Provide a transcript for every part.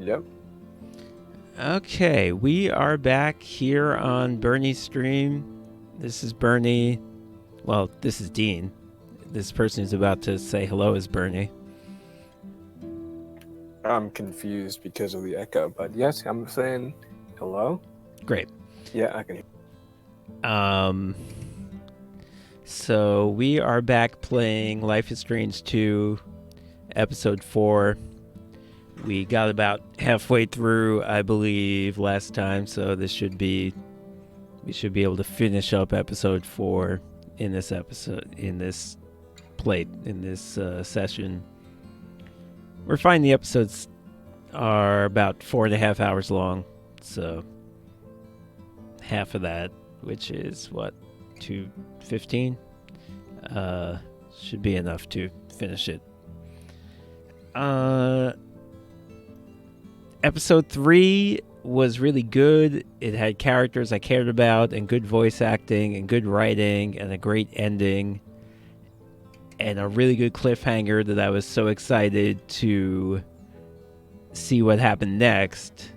Yep. Okay, we are back here on Bernie's stream. This is Bernie. Well, this is Dean. This person who's about to say hello is Bernie. I'm confused because of the echo, but yes, I'm saying hello. Great. Yeah, I can hear. So we are back playing Life is Strange 2, episode 4. We got about halfway through, I believe, last time, so we should be able to finish up episode 4 in this session. We're finding the episodes are about 4.5 hours long, so half of that, which is what, 2:15, should be enough to finish it. Episode 3 was really good. It had characters I cared about, and good voice acting, and good writing, and a great ending, and a really good cliffhanger that I was so excited to see what happened next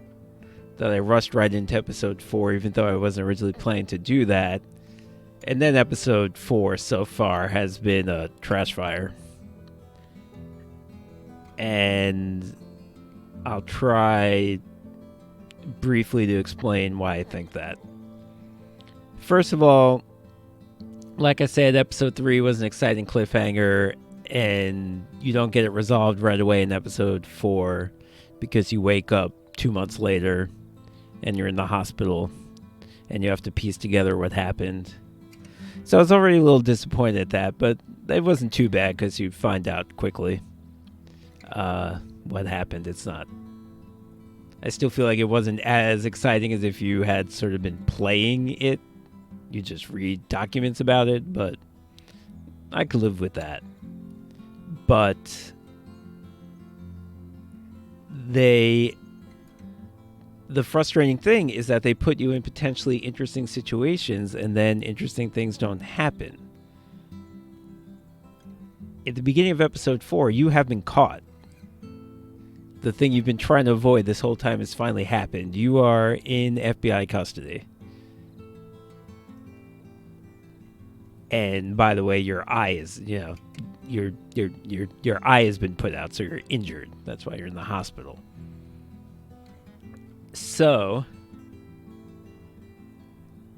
that I rushed right into episode 4, even though I wasn't originally planning to do that. And then episode 4 so far has been a trash fire. And I'll try briefly to explain why I think that. First of all, like I said, episode 3 was an exciting cliffhanger, and you don't get it resolved right away in episode 4 because you wake up 2 months later and you're in the hospital and you have to piece together what happened. So I was already a little disappointed at that, but it wasn't too bad because you find out quickly what happened. It's not. I still feel like it wasn't as exciting as if you had sort of been playing it. You just read documents about it, but I could live with that. But the frustrating thing is that they put you in potentially interesting situations and then interesting things don't happen. At the beginning of episode 4, you have been caught. The thing you've been trying to avoid this whole time has finally happened. You are in FBI custody. And by the way, your eye is, your eye has been put out, so you're injured. That's why you're in the hospital. So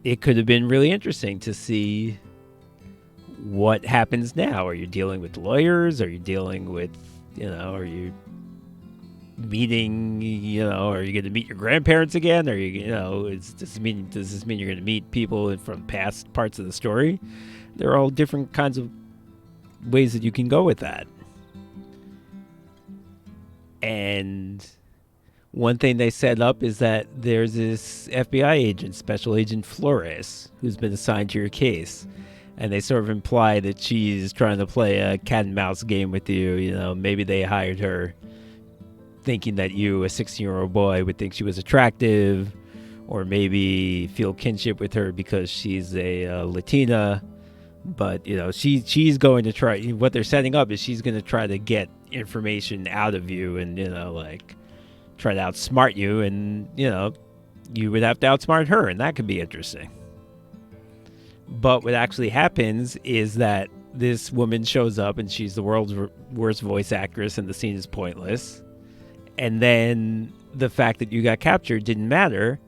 it could have been really interesting to see what happens now. Are you dealing with lawyers? Are you dealing with, are you meeting, are you going to meet your grandparents again? Are you, does this mean you're going to meet people from past parts of the story? There are all different kinds of ways that you can go with that. And one thing they set up is that there's this FBI agent, Special Agent Flores, who's been assigned to your case. And they sort of imply that she's trying to play a cat and mouse game with you. Maybe they hired her thinking that you, a 16-year-old boy, would think she was attractive, or maybe feel kinship with her because she's a Latina. But, she's going to try, what they're setting up is she's going to try to get information out of you and, try to outsmart you, and, you would have to outsmart her, and that could be interesting. But what actually happens is that this woman shows up, and she's the world's worst voice actress, and the scene is pointless. And then the fact that you got captured didn't matter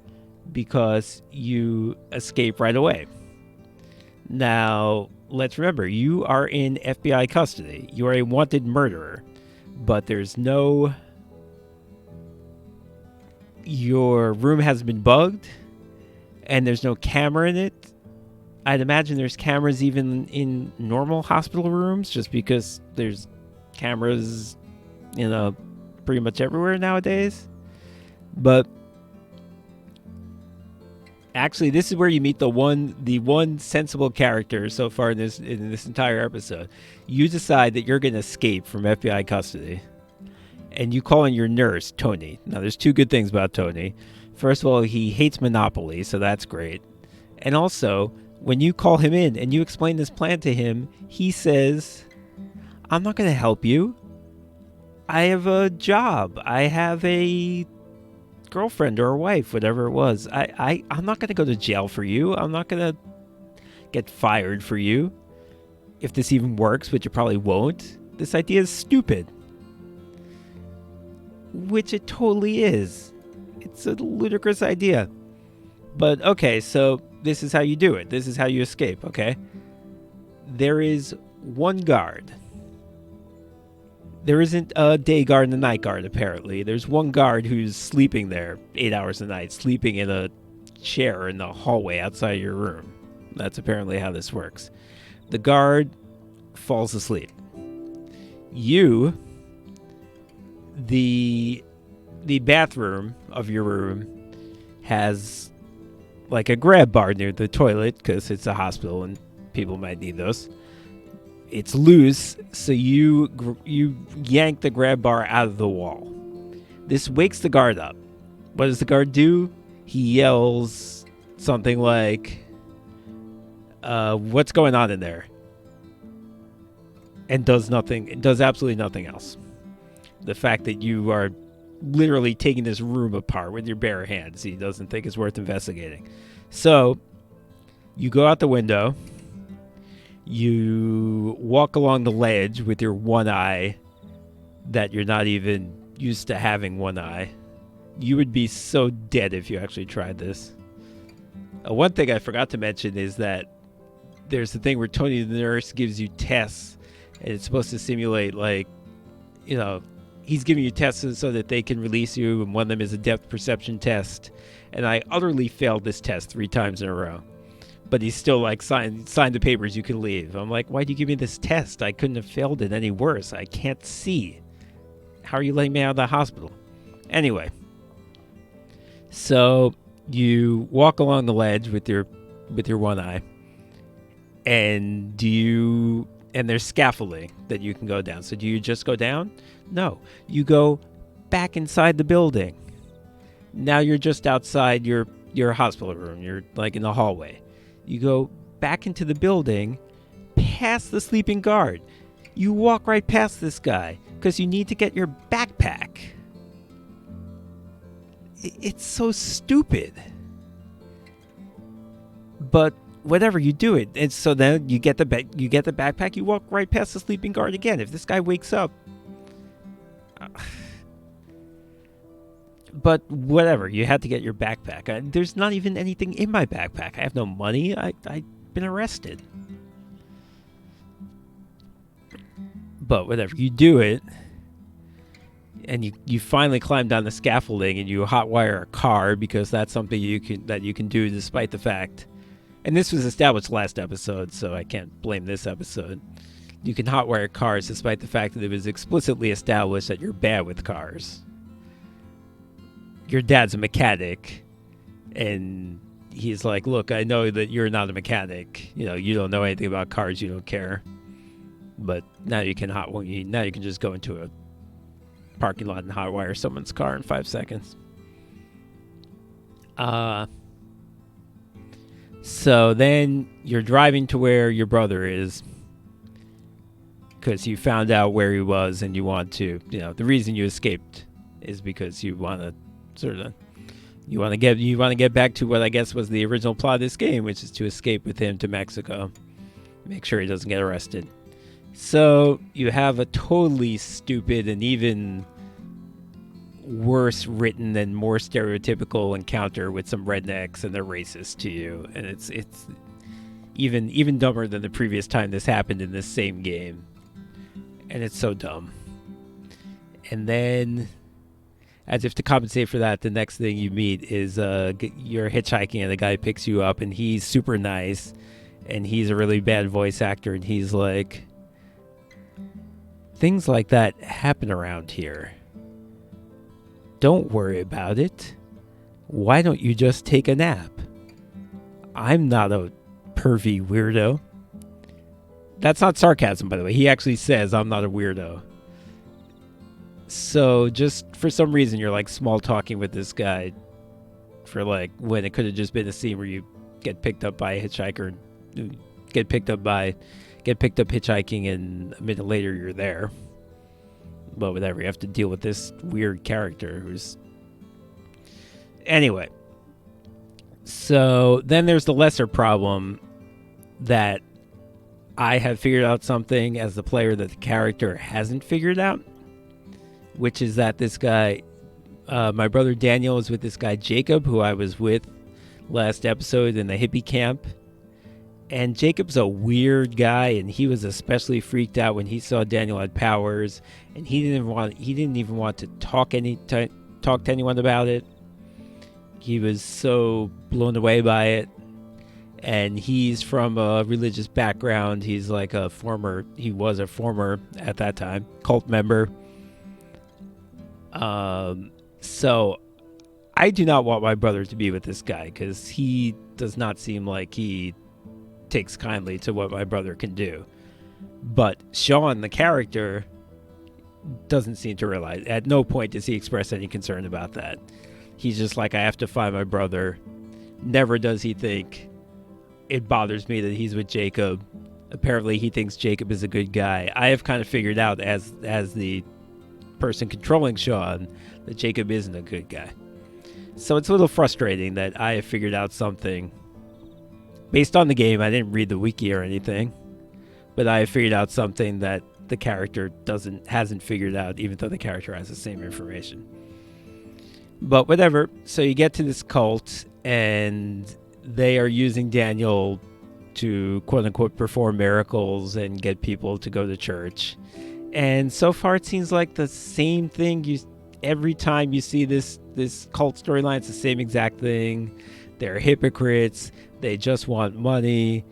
because you escape right away. Now, let's remember, you are in FBI custody. You are a wanted murderer, but your room has been bugged, and there's no camera in it. I'd imagine there's cameras even in normal hospital rooms, just because there's cameras, pretty much everywhere nowadays. But actually, this is where you meet the one sensible character so far in this entire episode. You decide that you're going to escape from FBI custody, and you call in your nurse, Tony. Now, there's two good things about Tony. First of all, he hates Monopoly, so that's great. And also, when you call him in and you explain this plan to him, he says, "I'm not going to help you. I have a job. I have a girlfriend or a wife, whatever it was. I'm not going to go to jail for you. I'm not going to get fired for you. If this even works, which it probably won't, this idea is stupid. Which it totally is. It's a ludicrous idea. But okay, so this is how you do it. This is how you escape, okay? There is one guard. There isn't a day guard and a night guard, apparently. There's one guard who's sleeping there 8 hours a night, sleeping in a chair in the hallway outside your room. That's apparently how this works. The guard falls asleep. You, the bathroom of your room has like a grab bar near the toilet because it's a hospital and people might need those. It's loose, so you yank the grab bar out of the wall. This wakes the guard up. What does the guard do? He yells something like, what's going on in there? And does nothing. It does absolutely nothing else. The fact that you are literally taking this room apart with your bare hands, he doesn't think it's worth investigating. So you go out the window. You walk along the ledge with your one eye that you're not even used to having one eye. You would be so dead if you actually tried this. One thing I forgot to mention is that there's the thing where Tony the nurse gives you tests, and it's supposed to simulate, like, you know, he's giving you tests so that they can release you, and one of them is a depth perception test. And I utterly failed this test 3 times in a row. But he's still like, sign the papers, you can leave. I'm like, why'd you give me this test? I couldn't have failed it any worse. I can't see. How are you letting me out of the hospital? Anyway. So you walk along the ledge with your one eye. And there's scaffolding that you can go down. So do you just go down? No. You go back inside the building. Now you're just outside your hospital room. You're like in the hallway. You go back into the building, past the sleeping guard. You walk right past this guy because you need to get your backpack. It's so stupid. But whatever, you do it. And so then you get the backpack, you walk right past the sleeping guard again. If this guy wakes up... But whatever, you had to get your backpack. There's not even anything in my backpack. I have no money. I've been arrested. But whatever, you do it. And you finally climb down the scaffolding and you hotwire a car because that's something you can do despite the fact. And this was established last episode, so I can't blame this episode. You can hotwire cars despite the fact that it was explicitly established that you're bad with cars. Your dad's a mechanic, and he's like, look, I know that you're not a mechanic. You know, you don't know anything about cars. You don't care. But now you can just go into a parking lot and hotwire someone's car in 5 seconds. So then you're driving to where your brother is because you found out where he was and you want to, the reason you escaped is because you want to you want to get back to what I guess was the original plot of this game, which is to escape with him to Mexico, make sure he doesn't get arrested. So you have a totally stupid and even worse written and more stereotypical encounter with some rednecks, and they're racist to you, and it's even dumber than the previous time this happened in this same game, and it's so dumb. And then, as if to compensate for that, the next thing you meet is you're hitchhiking and the guy picks you up and he's super nice and he's a really bad voice actor and he's like, things like that happen around here. Don't worry about it. Why don't you just take a nap? I'm not a pervy weirdo. That's not sarcasm, by the way. He actually says, I'm not a weirdo. So just for some reason, you're like small talking with this guy for like when it could have just been a scene where you get picked up by a hitchhiker, get picked up hitchhiking, and a minute later you're there. But whatever, you have to deal with this weird character who's Anyway, so then there's the lesser problem that I have figured out something as the player that the character hasn't figured out, which is that this guy, my brother Daniel, is with this guy Jacob, who I was with last episode in the hippie camp. And Jacob's a weird guy, and he was especially freaked out when he saw Daniel had powers, and he didn't even want to talk to anyone about it. He was so blown away by it. And he's from a religious background. He was a former at that time cult member. So I do not want my brother to be with this guy because he does not seem like he takes kindly to what my brother can do. But Sean, the character, doesn't seem to realize. At no point does he express any concern about that. He's just like, I have to find my brother. Never does he think it bothers me that he's with Jacob. Apparently he thinks Jacob is a good guy. I have kind of figured out as the person controlling Sean that Jacob isn't a good guy. So it's a little frustrating that I have figured out something based on the game. I didn't read the wiki or anything, but I have figured out something that the character hasn't figured out, even though the character has the same information. But whatever. So you get to this cult, and they are using Daniel to quote unquote perform miracles and get people to go to church. And so far it seems like the same thing. Every time you see this cult storyline, it's the same exact thing. They're hypocrites. They just want money.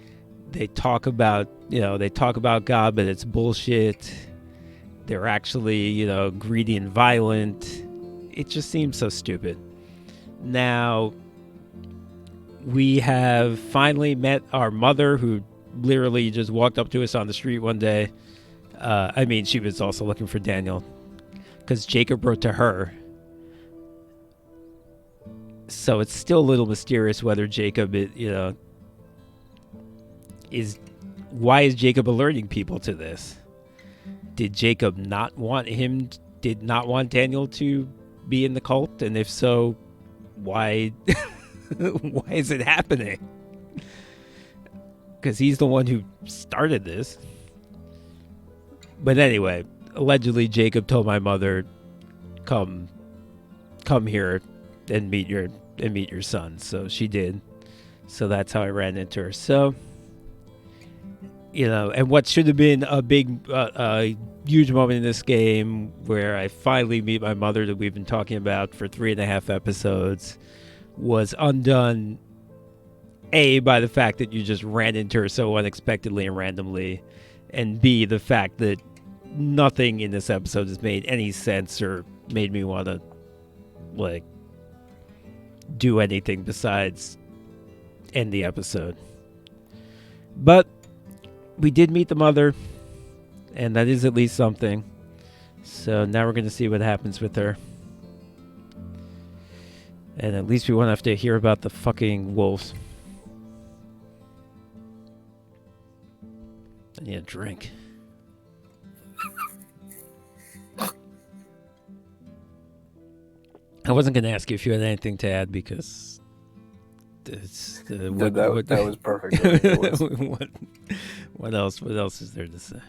They talk about God, but it's bullshit. They're actually, greedy and violent. It just seems so stupid. Now, we have finally met our mother, who literally just walked up to us on the street one day. She was also looking for Daniel because Jacob wrote to her. So it's still a little mysterious whether Jacob, why is Jacob alerting people to this? Did Jacob not want Daniel to be in the cult? And if so, why why is it happening? Because he's the one who started this. But anyway, allegedly Jacob told my mother, come here and meet your son. So she did. So that's how I ran into her. So, and what should have been a big, huge moment in this game where I finally meet my mother that we've been talking about for 3.5 episodes was undone, A, by the fact that you just ran into her so unexpectedly and randomly, and B, the fact that nothing in this episode has made any sense or made me want to, do anything besides end the episode. But we did meet the mother, and that is at least something. So now we're going to see what happens with her. And at least we won't have to hear about the fucking wolves. I need a drink. I wasn't going to ask you if you had anything to add because it's, that was perfect. It was. What else? What else is there to say?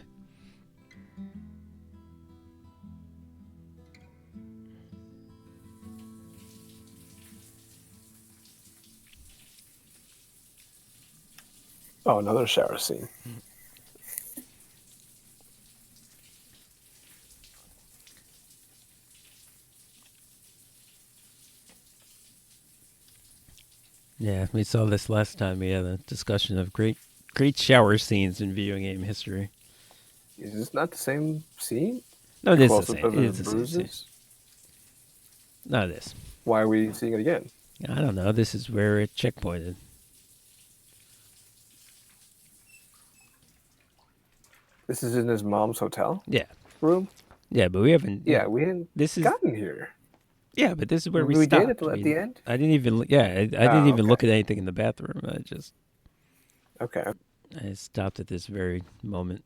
Oh, another shower scene. Yeah, we saw this last time. We had a discussion of great shower scenes in video game history. Is this not the same scene? No, it is the same. It is the same scene. No, it is. Why are we seeing it again? I don't know. This is where it checkpointed. This is in his mom's hotel? Yeah. Room? Yeah, but we haven't... Yeah, we hadn't gotten here. Yeah, but this is where we stopped. Did at the end? I didn't even... Yeah, I didn't even look at anything in the bathroom. I just... Okay. I stopped at this very moment.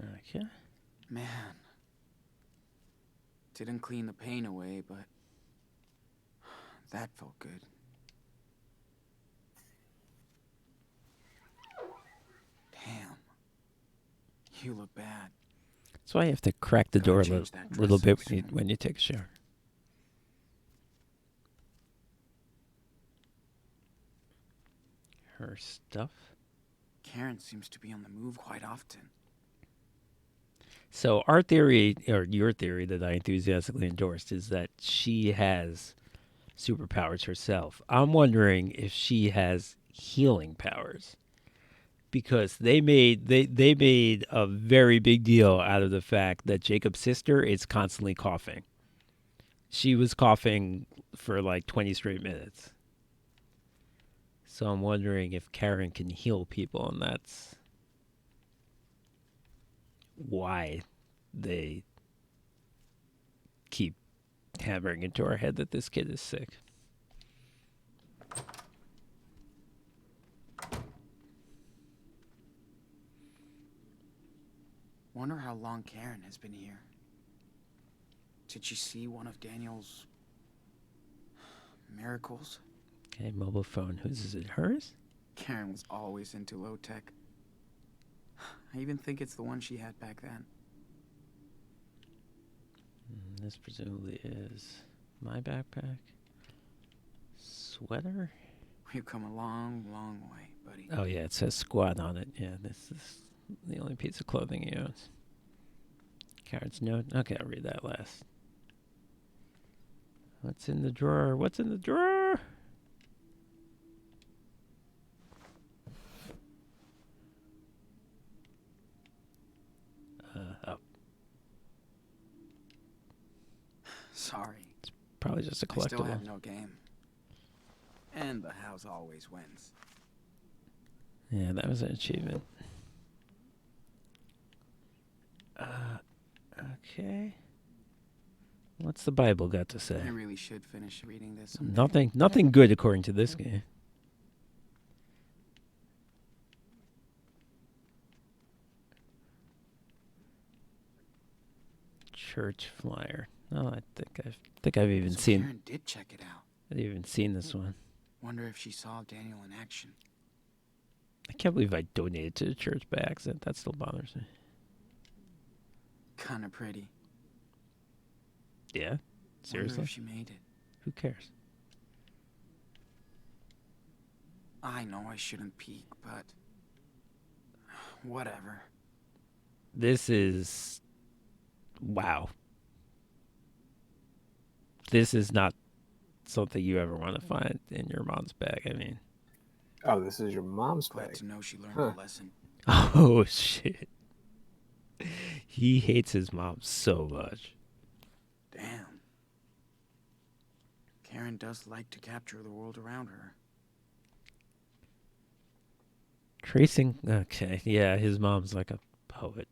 Okay. Man. Didn't clean the pain away, but that felt good. Damn. You look bad. That's why you have to crack the Gotta door a change that little dressing bit soon. when you take a shower. Her stuff. Karen seems to be on the move quite often. So our theory, or your theory that I enthusiastically endorsed, is that she has superpowers herself. I'm wondering if she has healing powers. Because they made a very big deal out of the fact that Jacob's sister is constantly coughing. She was coughing for like 20 straight minutes. So I'm wondering if Karen can heal people, and that's why they keep hammering into our head that this kid is sick. Wonder how long Karen has been here. Did she see one of Daniel's miracles? Okay, mobile phone. Whose is it? Hers? Karen was always into low tech. I even think it's the one she had back then. This presumably is my backpack. Sweater? We've come a long, long way, buddy. Oh, yeah, it says squad on it. Yeah, this is the only piece of clothing he owns. Karen's note. Okay, I'll read that last. What's in the drawer? What's in the drawer? Oh, Sorry. probably just a I still collectible. have no game. And the house always wins. Yeah, that was an achievement. Okay. What's the Bible got to say? I really should finish reading this someday. Nothing good according to this game. Church flyer. Oh, I think I've even So seen. Karen did check it out. I've even seen this one. Wonder if she saw Daniel in action. I can't believe I donated to the church by accident. That still bothers me. Kinda pretty. Yeah? Wonder Seriously? if she made it. Who cares? I know I shouldn't peek, but whatever. This is. Wow. This is not something you ever want to find in your mom's bag. I mean. Oh, this is your mom's Glad bag. to know she learned Huh. a lesson. Oh, shit. He hates his mom so much. Damn. Karen does like to capture the world around her. Tracing. Okay. Yeah, his mom's like a poet.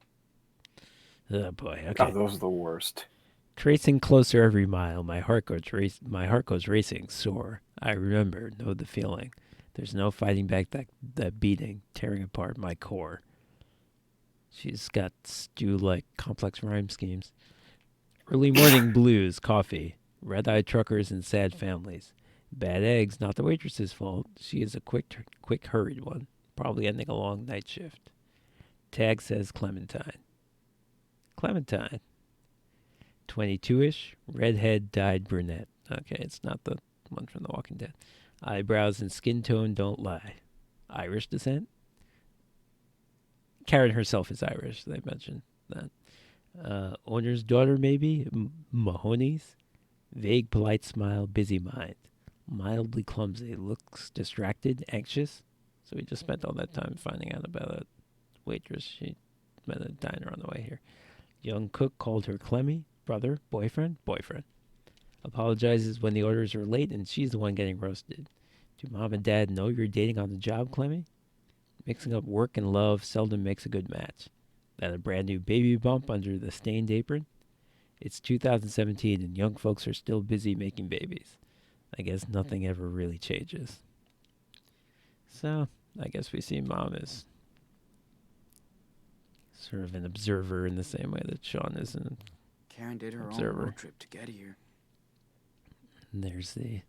Oh, boy. Okay. Oh, those are the worst. Tracing closer every mile, my heart goes racing, sore. I remember, know the feeling. There's no fighting back that beating, tearing apart my core. She's got stew-like complex rhyme schemes. Early morning blues, coffee, red-eyed truckers and sad families. Bad eggs, not the waitress's fault. She is a quick, hurried one, probably ending a long night shift. Tag says Clementine. Clementine. 22-ish, redhead, dyed brunette. Okay, it's not the one from The Walking Dead. Eyebrows and skin tone don't lie. Irish descent? Karen herself is Irish, they mentioned that. Owner's daughter, maybe? Mahoney's? Vague, polite smile, busy mind. Mildly clumsy, looks distracted, anxious. So we just spent all that time finding out about a waitress she met at a diner on the way here. Young cook called her Clemmy. Brother, boyfriend. Apologizes when the orders are late and she's the one getting roasted. Do mom and dad know you're dating on the job, Clemmy? Mixing up work and love seldom makes a good match. That a brand new baby bump under the stained apron? It's 2017 and young folks are still busy making babies. I guess nothing ever really changes. So, I guess we see mom is sort of an observer in the same way that Sean is an Karen did her own observer. road trip to get here. And there's the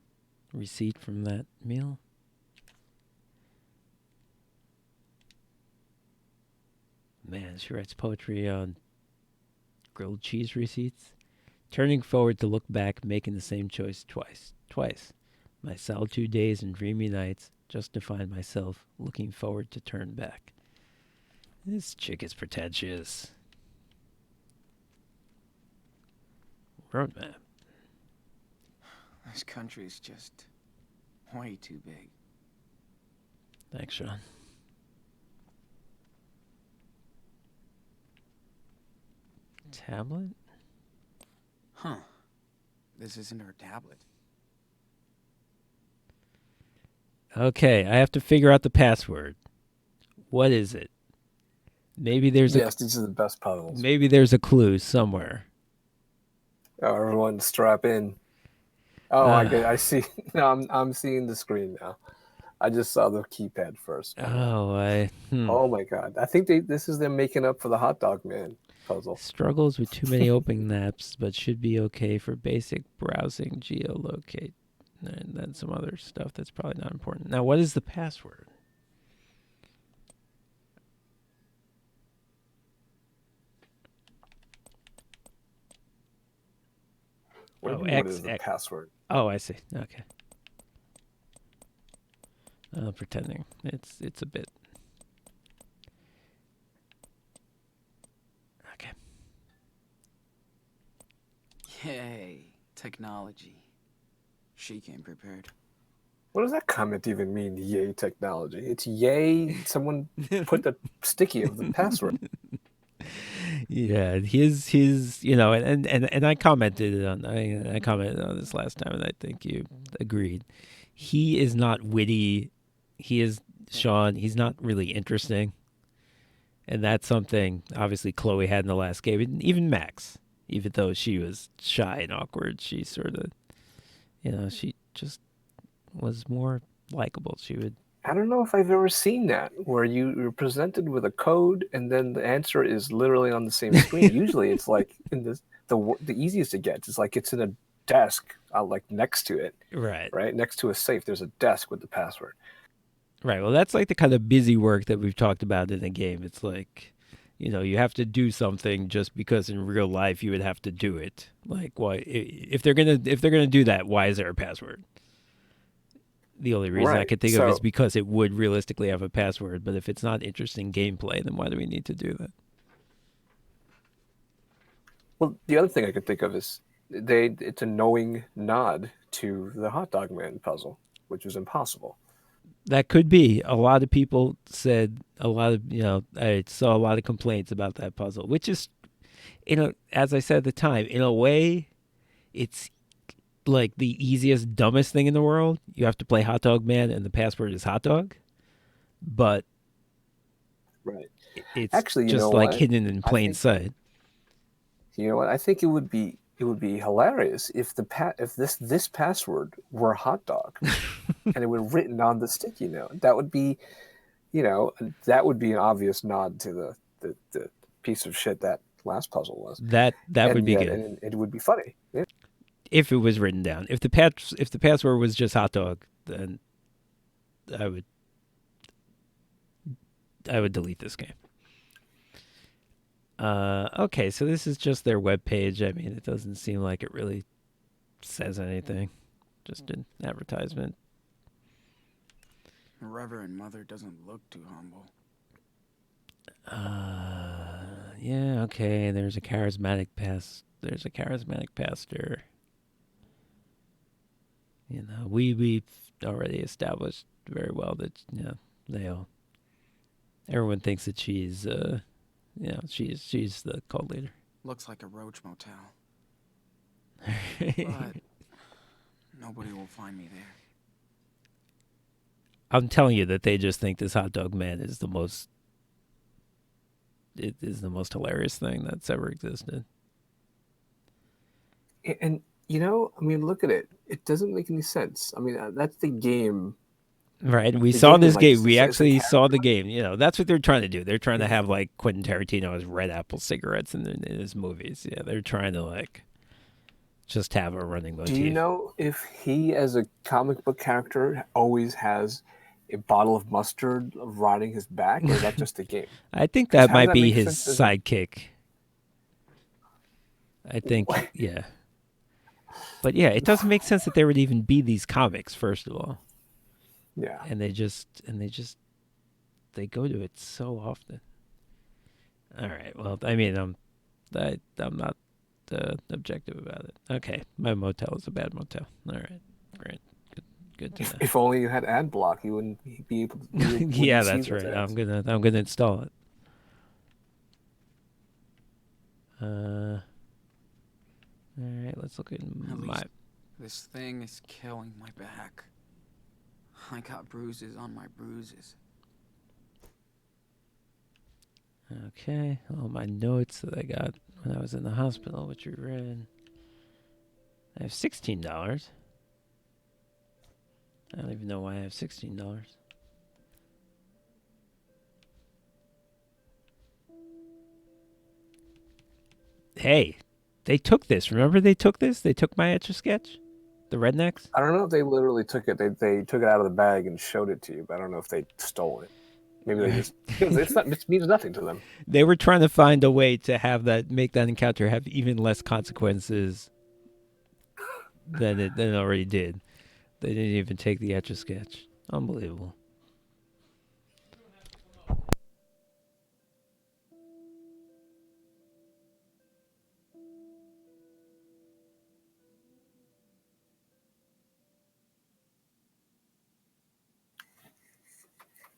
receipt from that meal. Man, she writes poetry on grilled cheese receipts. Turning forward to look back, making the same choice twice. Twice. My solitude days and dreamy nights, just to find myself looking forward to turn back. This chick is pretentious. Roadmap. This country's just way too big. Thanks, Sean. Tablet? Huh. This isn't her tablet. Okay, I have to figure out the password. What is it? Maybe there's Yes, these are the best puzzles. maybe there's a clue somewhere. Oh, everyone strap in. Oh, I see. No, I'm seeing the screen now. I just saw the keypad first. Oh my god! I think this is them making up for the hot dog man puzzle. Struggles with too many open apps, but should be okay for basic browsing, geolocate, and then some other stuff that's probably not important. Now, what is the password? What is the password? Oh, I see. Okay. Pretending. It's a bit. Okay. Yay, technology. She came prepared. What does that comment even mean? Yay, technology. It's yay. Someone put the sticky of the password. Yeah, his and I commented on I commented on this last time, and I think you agreed. He is not witty. He is Sean. He's not really interesting, and that's something obviously Chloe had in the last game. And even Max, even though she was shy and awkward, she sort of, she just was more likable. She would. I don't know if I've ever seen that where you're presented with a code and then the answer is literally on the same screen. Usually, it's like in the easiest to get. It's like it's in a desk, like next to it. Right next to a safe. There's a desk with the password. Right. Well, that's like the kind of busy work that we've talked about in a game. It's like, you have to do something just because in real life you would have to do it. Like, why? If they're gonna do that, why is there a password? The only reason I could think of is because it would realistically have a password. But if it's not interesting gameplay, then why do we need to do that? Well, the other thing I could think of is it's a knowing nod to the hot dog man puzzle, which was impossible. That could be. A lot of people said I saw a lot of complaints about that puzzle, which is, as I said at the time, in a way, it's like the easiest, dumbest thing in the world. You have to play Hot Dog Man, and the password is hot dog. But right, it's actually just like hidden in plain sight. You know what? I think it would be hilarious if this password were hot dog, and it were written on the sticky note. That would be, that would be an obvious nod to the piece of shit that last puzzle was. That would be good. And it would be funny. Yeah. If it was written down. If the password was just hot dog, then I would delete this game. Okay, so this is just their webpage. I mean, it doesn't seem like it really says anything. Just an advertisement. Reverend Mother doesn't look too humble. Yeah, okay. There's a charismatic pastor. We've already established very well that everyone thinks that she's she's the cult leader. Looks like a roach motel. But nobody will find me there. I'm telling you that they just think this hot dog man is the most hilarious thing that's ever existed. And I mean, look at it. It doesn't make any sense. I mean, that's the game Right. We The saw game this is like game. We it's a actually saw the character. game. You know, that's what they're trying to do. They're trying to Yeah. have like Quentin Tarantino as Red Apple cigarettes in his movies. Yeah, they're trying to like just have a running Do you motif. know if he, as a comic book character, always has a bottle of mustard riding his back, or is that just a game? I think Because that how does might that be make his sense as a sidekick. I think, yeah. But yeah, it doesn't make sense that there would even be these comics, first of all. yeah. And they go to it so often. All right. Well, I mean, I'm not objective about it. Okay, my motel is a bad motel. All right, great, good to know. If only you had ad block, you wouldn't be able. You Yeah, wouldn't see that's those right. ads. I'm gonna install it. All right, let's look at At my. least this thing is killing my back. I got bruises on my bruises. Okay, all my notes that I got when I was in the hospital, which we read. I have $16. I don't even know why I have $16. Hey, they took this. Remember they took this? They took my Etch a Sketch? The Rednecks? I don't know if they literally took it. They took it out of the bag and showed it to you, but I don't know if they stole it. Maybe they just because it means nothing to them. They were trying to find a way to make that encounter have even less consequences than it already did. They didn't even take the Etch a Sketch. Unbelievable.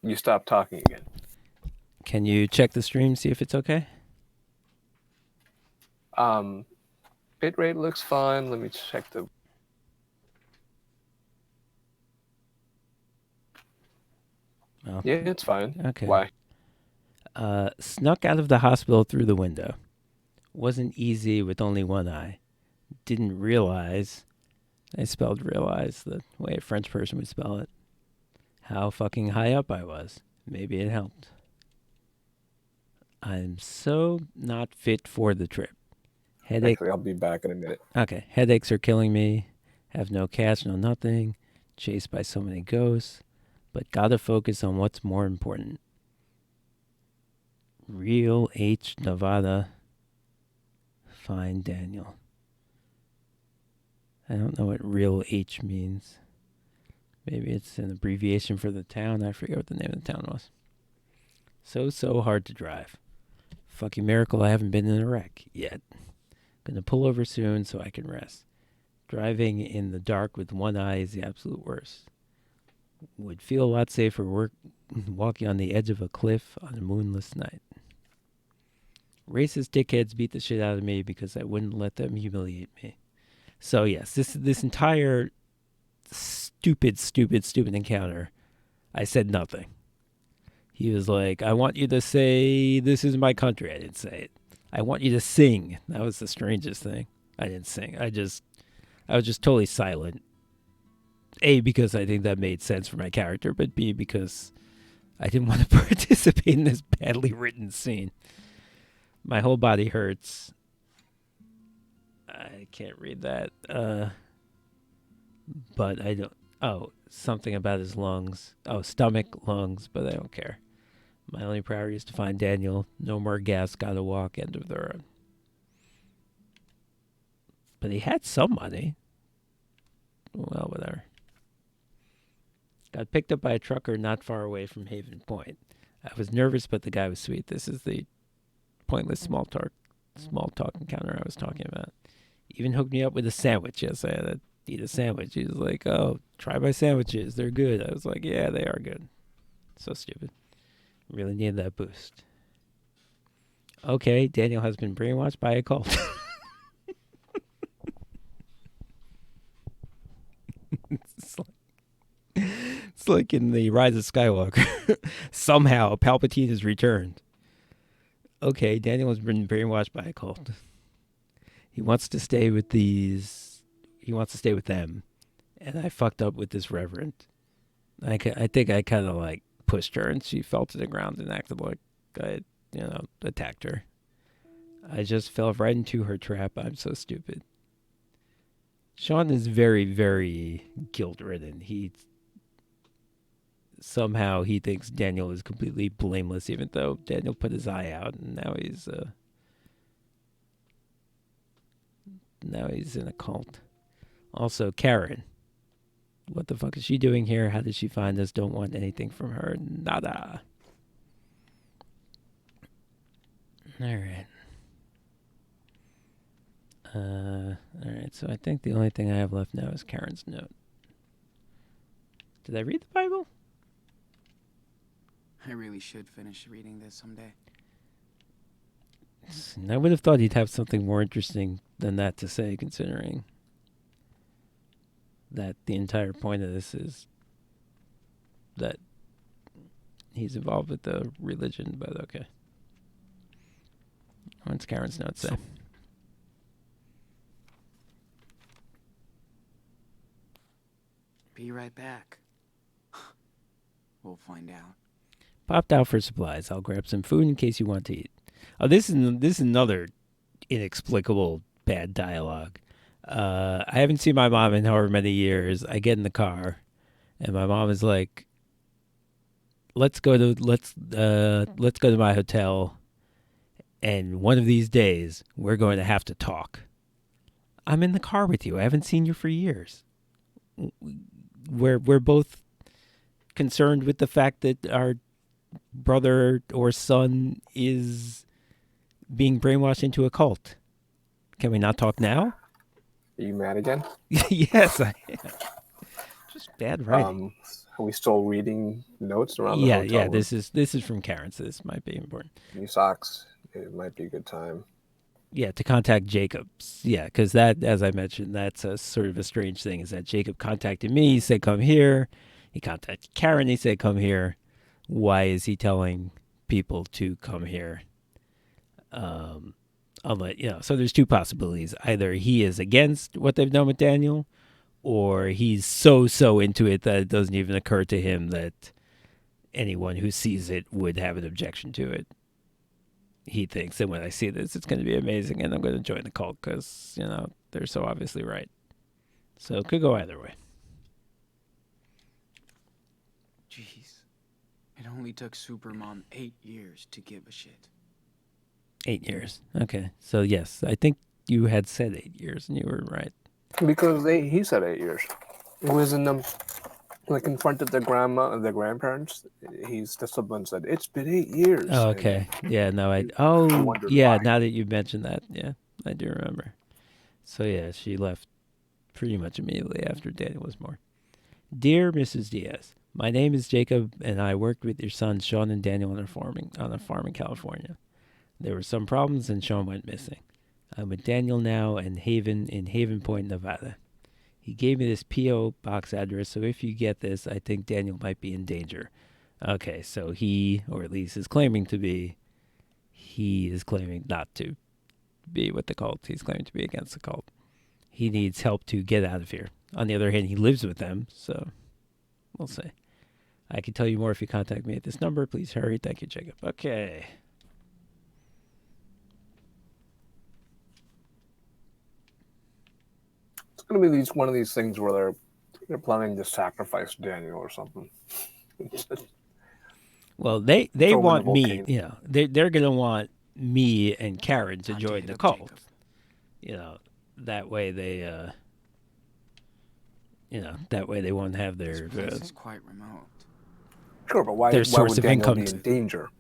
You stop talking again. Can you check the stream, see if it's okay? Bitrate looks fine. Let me check the. Oh, Yeah, it's fine. okay. Why? Snuck out of the hospital through the window. Wasn't easy with only one eye. Didn't realize. I spelled realize the way a French person would spell it. How fucking high up I was. Maybe it helped. I'm so not fit for the trip. Headache. Actually, I'll be back in a minute. Okay. Headaches are killing me. Have no cash, no nothing. Chased by so many ghosts. But gotta focus on what's more important. Real H Nevada. Find Daniel. I don't know what real H means. Maybe it's an abbreviation for the town. I forget what the name of the town was. So hard to drive. Fucking miracle I haven't been in a wreck yet. Gonna pull over soon so I can rest. Driving in the dark with one eye is the absolute worst. Would feel a lot safer walking on the edge of a cliff on a moonless night. Racist dickheads beat the shit out of me because I wouldn't let them humiliate me. So yes, this entire stupid encounter, I said nothing. He was like, I want you to say, this is my country. I didn't say it. I want you to sing. That was the strangest thing. I didn't sing. I was just totally silent. A, because I think that made sense for my character, but B, because I didn't want to participate in this badly written scene. My whole body hurts. I can't read that. But I don't. Oh, something about his lungs. Oh, stomach, lungs, but I don't care. My only priority is to find Daniel. No more gas, gotta walk, end of the road. But he had some money. Well, whatever. Got picked up by a trucker not far away from Haven Point. I was nervous, but the guy was sweet. This is the pointless small talk encounter I was talking about. Even hooked me up with a sandwich. Yes, I had to eat a sandwich. He was like, oh, try my sandwiches. They're good. I was like, yeah, they are good. So stupid. Really needed that boost. Okay, Daniel has been brainwashed by a cult. It's like in the Rise of Skywalker. Somehow, Palpatine has returned. Okay, Daniel has been brainwashed by a cult. He wants to stay with these. He wants to stay with them. And I fucked up with this reverend. I think I kind of like pushed her, and she fell to the ground and acted like I, attacked her. I just fell right into her trap. I'm so stupid. Sean is very, very guilt-ridden. Somehow he thinks Daniel is completely blameless, even though Daniel put his eye out, and now he's in a cult. Also, Karen. What the fuck is she doing here? How did she find us? Don't want anything from her. Nada. Alright. Alright, so I think the only thing I have left now is Karen's note. Did I read the Bible? I really should finish reading this someday. I would have thought he'd have something more interesting than that to say, considering that the entire point of this is that he's involved with the religion, but okay. What's Karen's note say? Be right back. We'll find out. Popped out for supplies. I'll grab some food in case you want to eat. Oh, this is another inexplicable bad dialogue. I haven't seen my mom in however many years. I get in the car, and my mom is like, let's go to my hotel, and one of these days we're going to have to talk. I'm in the car with you. I haven't seen you for years. We're both concerned with the fact that our brother or son is being brainwashed into a cult. Can we not talk now? Are you mad again? Yes, I am. Just bad writing. Are we still reading notes around the Yeah, hotel yeah. room? This is from Karen, so this might be important. New socks. It might be a good time. Yeah, to contact Jacobs. Yeah, because that, as I mentioned, that's a sort of a strange thing. Is that Jacob contacted me? He said, "Come here." He contacted Karen. He said, "Come here." Why is he telling people to come here? So there's two possibilities. Either he is against what they've done with Daniel, or he's so into it that it doesn't even occur to him that anyone who sees it would have an objection to it. He thinks that when I see this, it's going to be amazing, and I'm going to join the cult because, they're so obviously right. So it could go either way. Jeez. It only took Supermom 8 years to give a shit. 8 years. Okay. So, yes, I think you had said 8 years, and you were right. Because he said 8 years. It was in them, like in front of the grandma and the grandparents. The someone said, "It's been 8 years." Oh, okay. Yeah, no, wondered yeah, why. now that you mentioned that, yeah, I do remember. So, yeah, she left pretty much immediately after Daniel was born. Dear Mrs. Diaz, my name is Jacob, and I worked with your sons, Sean and Daniel, on a farm in California. There were some problems, and Sean went missing. I'm with Daniel now in Haven Point, Nevada. He gave me this P.O. box address, so if you get this, I think Daniel might be in danger. Okay, so he, or at least is claiming to be, he is claiming not to be with the cult. He's claiming to be against the cult. He needs help to get out of here. On the other hand, he lives with them, so we'll see. I can tell you more if you contact me at this number. Please hurry. Thank you, Jacob. Okay. It's going to be one of these things where they're planning to sacrifice Daniel or something. Well, they Throw him in want the me. volcano. They're gonna want me and Karen to Not join hit the up cult. Jacob. That way they that way they won't have their This place is quite remote. Sure, but why Their would source of Daniel income be in danger?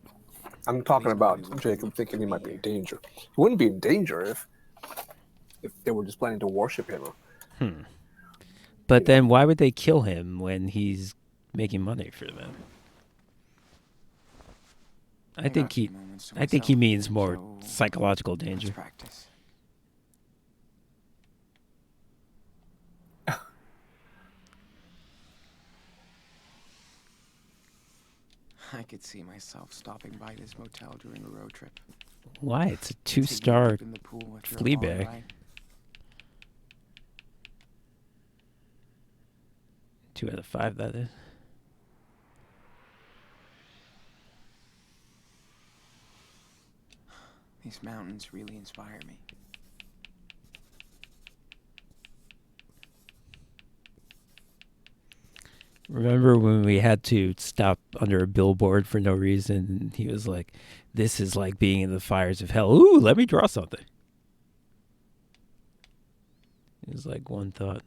I'm talking about Jacob thinking he might be in danger. He wouldn't be in danger if they were just planning to worship him. But then why would they kill him when he's making money for them? I think he means more psychological danger. Let's practice. I could see myself stopping by this motel during a road trip. Why? It's a Taking a 2-star dip in the pool after a long Fleabag. ride. 2 out of 5, that is. These mountains really inspire me. Remember when we had to stop under a billboard for no reason? And he was like, "This is like being in the fires of hell." Ooh, let me draw something. It was like one thought.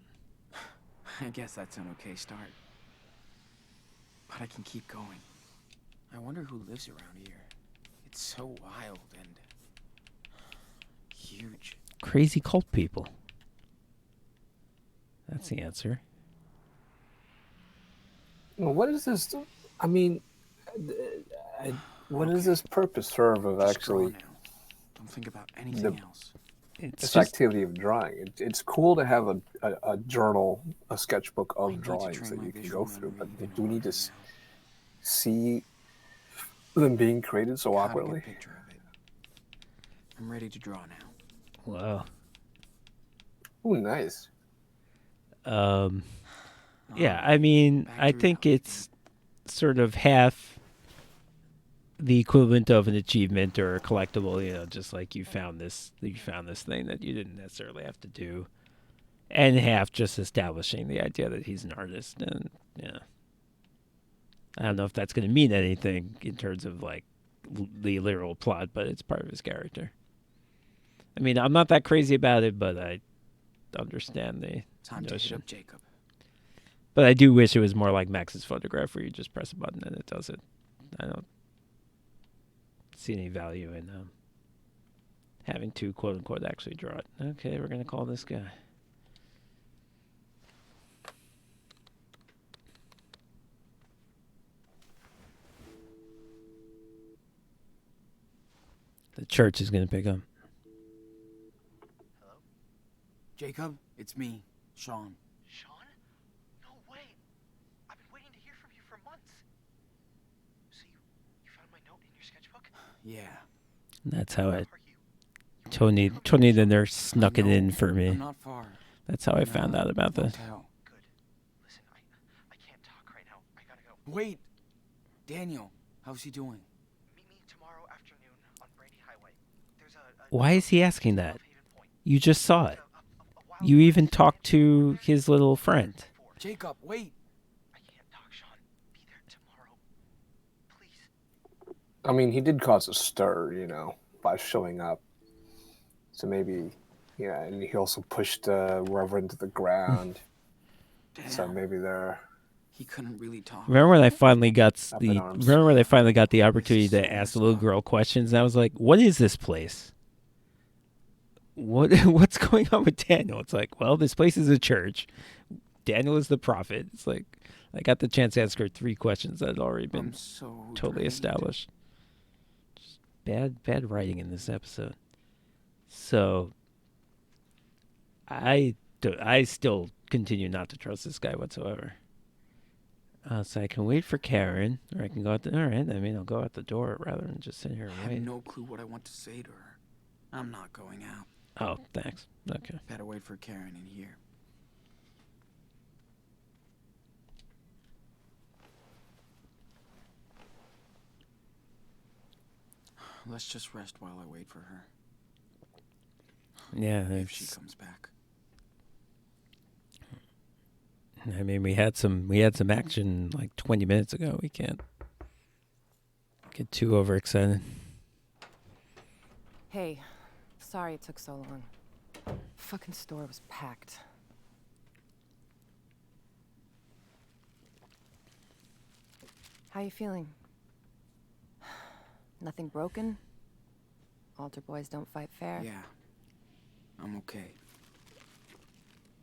I guess that's an okay start. But I can keep going. I wonder who lives around here. It's so wild and huge. Crazy cult people. That's the answer. Well, what is this? I mean, what does this purpose serve of Just draw actually now. Don't think about anything else. It's this just activity of drawing? It's cool to have a journal, a sketchbook I of need to drawings train that my you can visual go through, memory but even do we need to harder now. see them being created so Got a awkwardly? good picture of it. I'm ready to draw now. wow. Ooh, nice. Yeah, I mean, Back I to think reality. it's sort of half the equivalent of an achievement or a collectible, you know, just like you found this thing that you didn't necessarily have to do. And half just establishing the idea that he's an artist. And yeah, I don't know if that's going to mean anything in terms of like the literal plot, but it's part of his character. I mean, I'm not that crazy about it, but I understand the Time to hit notion. up Jacob. But I do wish it was more like Max's photograph, where you just press a button and it does it. I don't see any value in having to quote unquote actually draw it. Okay, we're gonna call this guy. The church is gonna pick up. Hello? Jacob, it's me, Sean. Sean? No way! I've been waiting to hear from you for months. So you found my note in your sketchbook? Yeah. That's how Where it. are you? Tony the nurse snuck it I know. in for me. I'm not far. That's how I found out about this. Motel. Good. Listen, I can't talk right now. I gotta go. Wait! Daniel, how's he doing? Meet me tomorrow afternoon on Brady Highway. There's a Why is he asking that? Love Haven Point. You just saw it. A wild You ride even to talked get to there. his little friend. Jacob, wait! I can't talk, Sean. Be there tomorrow. Please. I mean, he did cause a stir, you know, by showing up. So maybe, yeah, and he also pushed wherever into the ground. Damn. So maybe they're He couldn't really talk. Remember when I finally got Up in arms. Remember when I finally got the opportunity so to ask messed the little up. girl questions? And I was like, "What is this place? What's going on with Daniel?" It's like, well, this place is a church. Daniel is the prophet. It's like I got the chance to ask her 3 questions that had already been I'm so totally drained. established. Just bad writing in this episode. So I still continue not to trust this guy whatsoever. So I can wait for Karen, or I can go out the. All right, I mean, I'll go out the door rather than just sit here I and have wait. no clue what I want to say to her. I'm not going out. Oh, thanks. Okay. Better wait for Karen in here. Let's just rest while I wait for her. Yeah, If she it's, comes back. I mean, we had some action like 20 minutes ago. We can't get too overexcited. Hey, sorry it took so long. Fucking store was packed. How you feeling? Nothing broken? Altar boys don't fight fair. Yeah. I'm okay.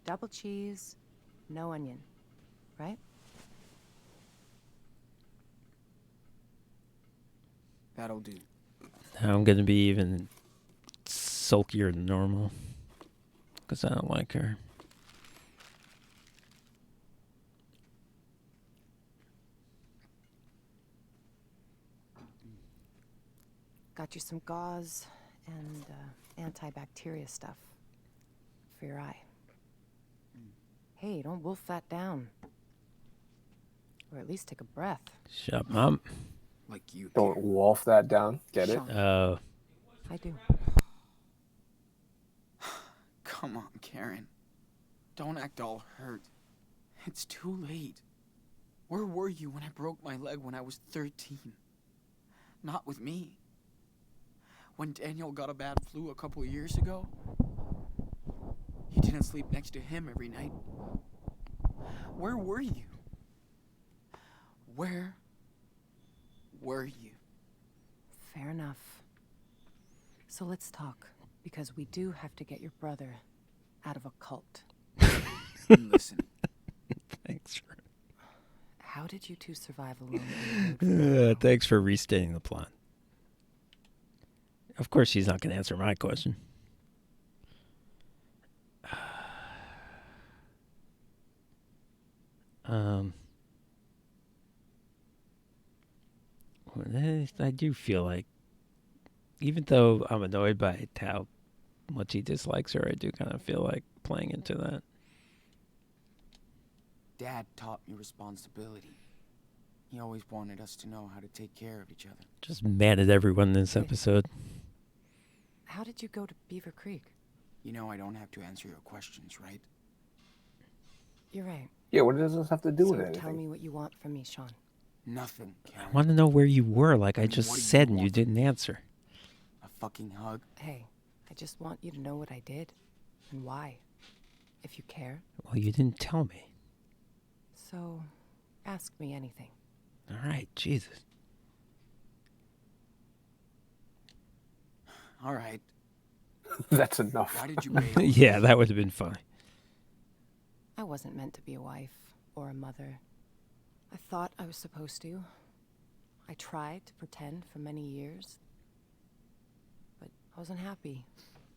Double cheese, no onion, right? That'll do. I'm gonna be even sulkier than normal because I don't like her. Got you some gauze and antibacteria stuff for your eye. Hey, don't wolf that down. Or at least take a breath. Shut up, Mom. Like you don't care. wolf that down. Get it? Sean, Oh, I do. Come on, Karen. Don't act all hurt. It's too late. Where were you when I broke my leg when I was 13? Not with me. When Daniel got a bad flu a couple of years ago, you didn't sleep next to him every night. Where were you? Where were you? Fair enough. So let's talk, because we do have to get your brother out of a cult. Listen, Thanks for How did you two survive alone? thanks for restating the plot. Of course, she's not going to answer my question. I do feel like, even though I'm annoyed by how much he dislikes her, I do kind of feel like playing into that. Dad taught me responsibility. He always wanted us to know how to take care of each other. Just mad at everyone in this episode. How did you go to Beaver Creek? You know I don't have to answer your questions, right? You're right. Yeah, what does this have to do So with anything? tell me what you want from me, Sean. Nothing, I Karen. want to know where you were, like I What just do you said, and you want? didn't answer. A fucking hug? Hey, I just want you to know what I did and why, if you care. Well, you didn't tell me. So, ask me anything. All right, Jesus. All right. That's enough. Why did you bail? Yeah, that would have been fine. I wasn't meant to be a wife or a mother. I thought I was supposed to. I tried to pretend for many years. But I wasn't happy,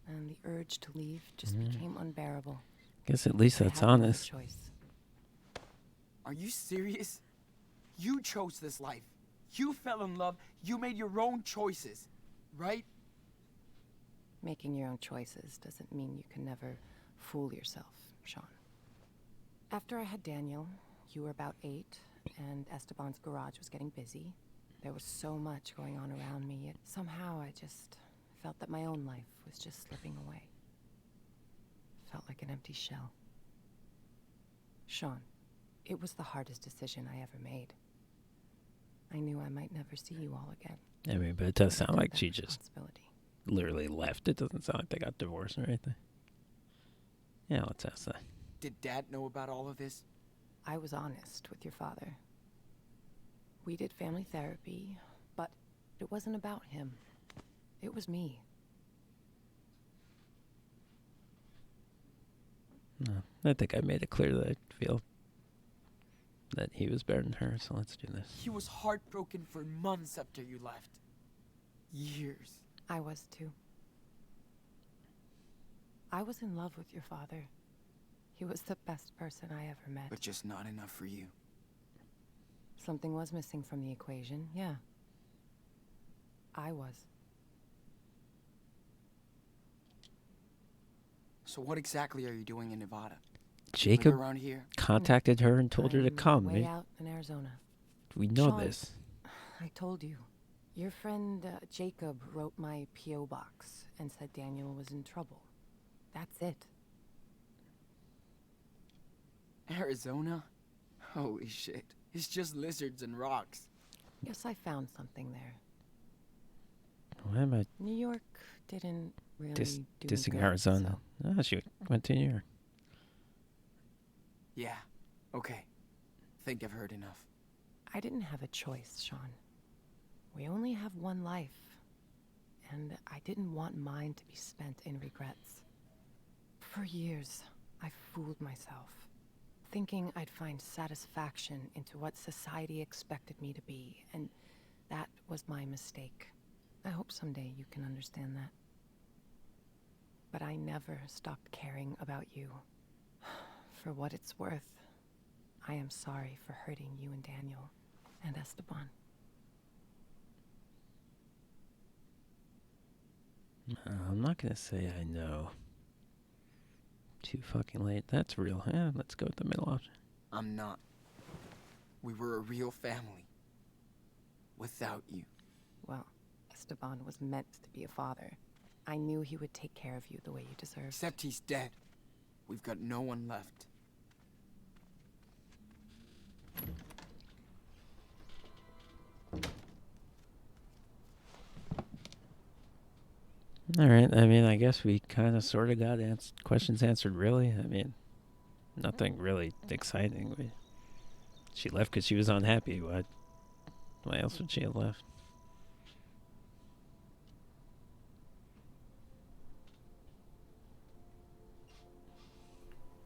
and the urge to leave just became unbearable. Guess at least I that's had no other honest. choice. Are you serious? You chose this life. You fell in love. You made your own choices, right? Making your own choices doesn't mean you can never fool yourself, Sean. After I had Daniel, you were about 8, and Esteban's garage was getting busy. There was so much going on around me, yet somehow I just felt that my own life was just slipping away. Felt like an empty shell. Sean, it was the hardest decision I ever made. I knew I might never see you all again. I mean, but it does sound Took like that she just responsibility. literally left. It doesn't sound like they got divorced or anything. Yeah, let's ask that. Did Dad know about all of this? I was honest with your father. We did family therapy, but it wasn't about him. It was me. No, I think I made it clear that I feel that he was better than her, so let's do this. He was heartbroken for months after you left. Years. I was too. I was in love with your father. He was the best person I ever met. But just not enough for you. Something was missing from the equation, yeah. I was. So what exactly are you doing in Nevada? Live Jacob around here? contacted her and told her to I'm come. way out in Arizona. We know Sean. this. I told you. Your friend Jacob wrote my P.O. box and said Daniel was in trouble. That's it. Arizona? Holy shit. It's just lizards and rocks. Yes, I found something there. Why am I New York didn't really do me dissing good, Arizona? so- Oh, she went to New York. Yeah. Okay. Think I've heard enough. I didn't have a choice, Sean. We only have one life, and I didn't want mine to be spent in regrets. For years, I fooled myself, thinking I'd find satisfaction into what society expected me to be, and that was my mistake. I hope someday you can understand that. But I never stopped caring about you. For what it's worth, I am sorry for hurting you and Daniel and Esteban. I'm not gonna say I know. Too fucking late. That's real. Yeah, let's go with the middle option. I'm not. We were a real family. Without you. Well, Esteban was meant to be a father. I knew he would take care of you the way you deserved. Except he's dead. We've got no one left. All right. I mean, I guess we kind of sort of got questions answered, really. I mean, nothing really exciting. She left because she was unhappy. Why else would she have left?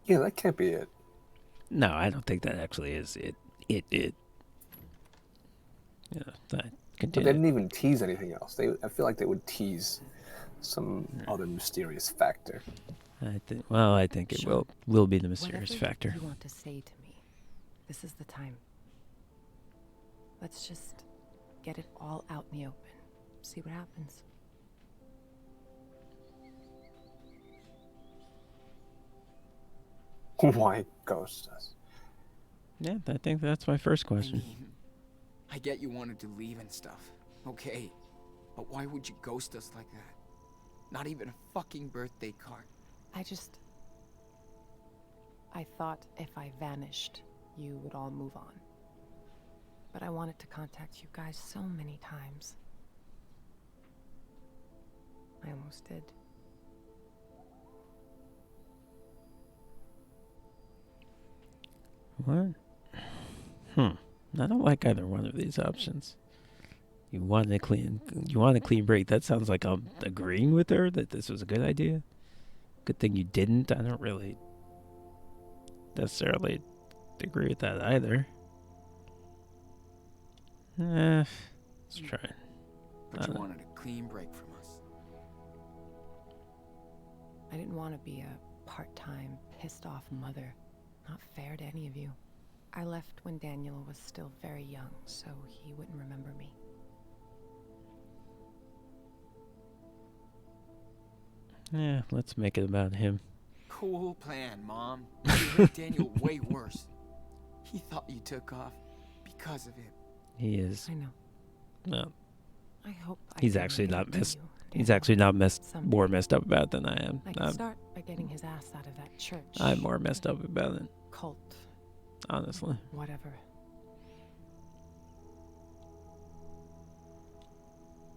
Yeah, that can't be it. No, I don't think that actually is it. Yeah, that But they continue. didn't even tease anything else. I feel like they would tease some other mysterious factor. I think it Sure. will be the mysterious Whatever factor. you want to say to me, this is the time. Let's just get it all out in the open. See what happens. Why ghost us? Yeah, I think that's my first I question. mean, I get you wanted to leave and stuff. Okay. But why would you ghost us like that? Not even a fucking birthday card. I thought if I vanished, you would all move on. But I wanted to contact you guys so many times. I almost did. What? I don't like either one of these options. You want a clean break. That sounds like I'm agreeing with her that this was a good idea. Good thing you didn't. I don't really necessarily agree with that either. Let's try it. But you wanted a clean break from us. I didn't want to be a part-time, pissed-off mother. Not fair to any of you. I left when Daniel was still very young, so he wouldn't remember me. Yeah, let's make it about him. Cool plan, Mom. You made Daniel way worse. He thought you took off because of it. He is. I know. No, I hope he's can actually make it not to messed. you, He's Daniel. actually not Someday. more messed up about it than I am. I can start by getting his ass out of that church. I'm more messed up about it, Cult, honestly. whatever.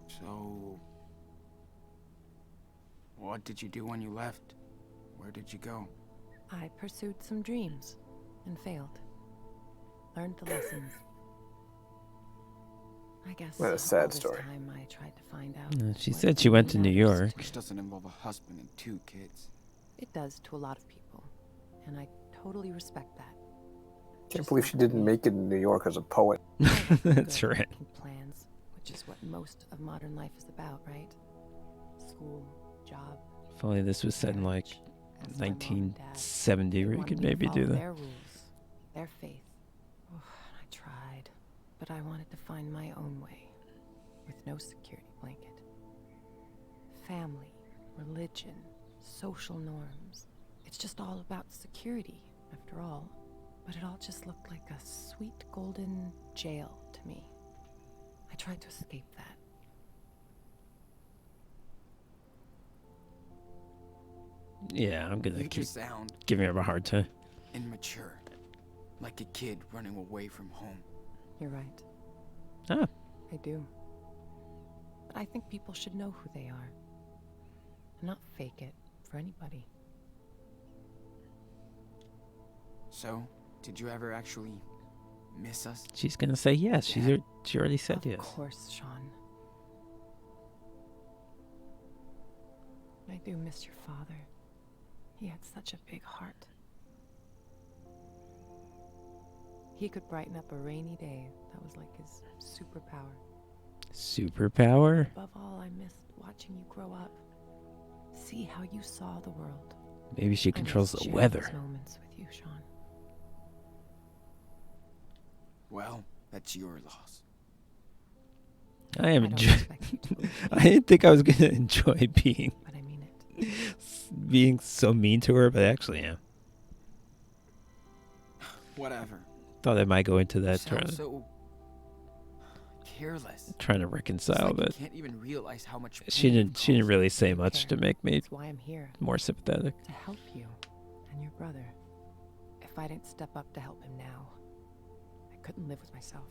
So, what did you do when you left? Where did you go? I pursued some dreams and failed. Learned the lessons. I guess What a all sad this story. time I tried to find out. She what said she went to really New matters. York. Which doesn't involve a husband and 2 kids. It does to a lot of people, and I totally respect that. Can't Just believe not she for didn't me. make it in New York as a poet. I have That's good right. making plans, which is what most of modern life is about, right? School, job, If only this was set in like marriage. As my mom and dad, 1970, they where you wanted could me to maybe do follow that. their rules, their faith. Oh, I tried, but I wanted to find my own way, with no security blanket. Family, religion, social norms. It's just all about security, after all. But it all just looked like a sweet golden jail to me. I tried to escape that. Yeah, I'm gonna You keep just sound giving her a hard time. immature. Like a kid running away from home. You're right. Ah, I do. But I think people should know who they are. And not fake it for anybody. So, did you ever actually miss us? she's gonna say yes. Yeah. She already said Of yes. course, Sean. I do miss your father. He had such a big heart. He could brighten up a rainy day. That was like his superpower. Superpower? Above all, I missed watching you grow up. See how you saw the world. Maybe she I controls miss the sharing weather. those moments with you, Sean. Well, that's your loss. I am I don't enjoying. expect you to believe me, I didn't think I was gonna enjoy being but I mean it. so mean to her, but I actually am. Whatever. Thought I might go into You that sound turn. so careless. trying to It's reconcile, like you but can't even realize how much she pain didn't. it She didn't causes. really say much to Care. make me That's why I'm here, more sympathetic. to help you and your brother. If I didn't step up to help him now, I couldn't live with myself.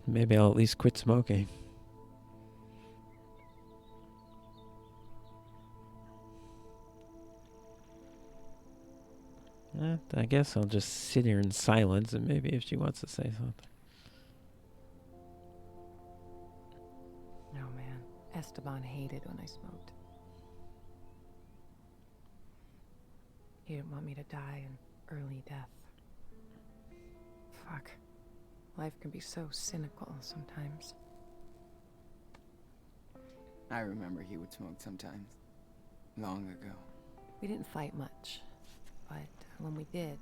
Maybe I'll at least quit smoking. I guess I'll just sit here in silence, and maybe if she wants to say something. No, man. Esteban hated when I smoked. He didn't want me to die an early death. Fuck. Life can be so cynical sometimes. I remember he would smoke sometimes. Long ago. We didn't fight much, but when we did,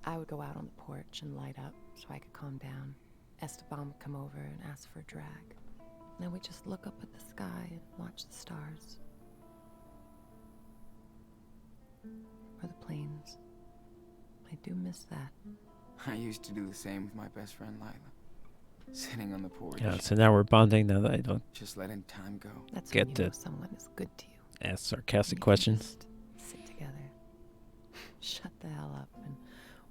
I would go out on the porch and light up so I could calm down. Esteban would come over and ask for a drag. And then we'd just look up at the sky and watch the stars. Or the planes. I do miss that. I used to do the same with my best friend Lila. Sitting on the porch, Yeah, so now we're bonding. Now that I don't just letting time go. That's Get when you to know someone is good to you. ask You sarcastic can questions. just sit together. Shut the hell up and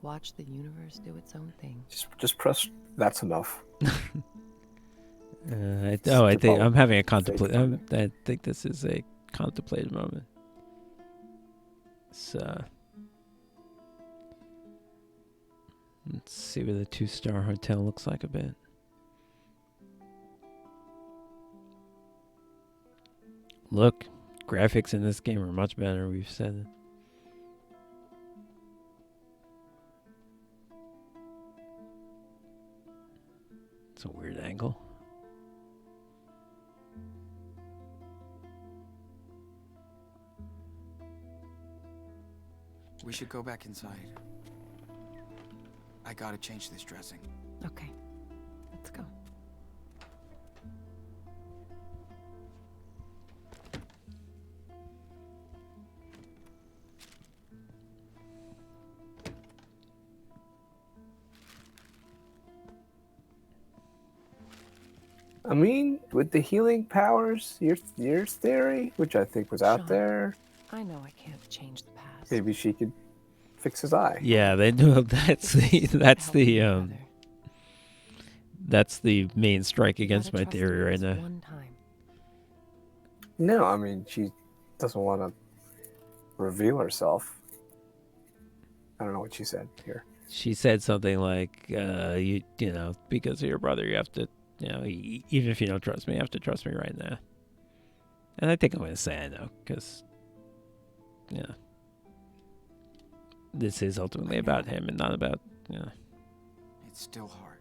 watch the universe do its own thing. Just press. That's enough. I think Stipple. I'm having a Fake contemplate. moment. I think this is a contemplative moment. So let's see what the 2-star hotel looks like a bit. Look, graphics in this game are much better. We've said it. It's a weird angle. We should go back inside. I gotta change this dressing. Okay, let's go. I mean, with the healing powers, your theory, which I think was out Sean. there, I know I can't change the past. maybe she could fix his eye. Yeah, they know that's the Help me, brother. that's the main strike You against gotta my trust theory me right this now. one time. No, I mean, she doesn't want to reveal herself. I don't know what she said here. She said something like, you know, because of your brother, you have to, you know, even if you don't trust me, you have to trust me right now. And I think I'm going to say I know, because, yeah, this is ultimately I about know. him and not about, you know. It's still hard.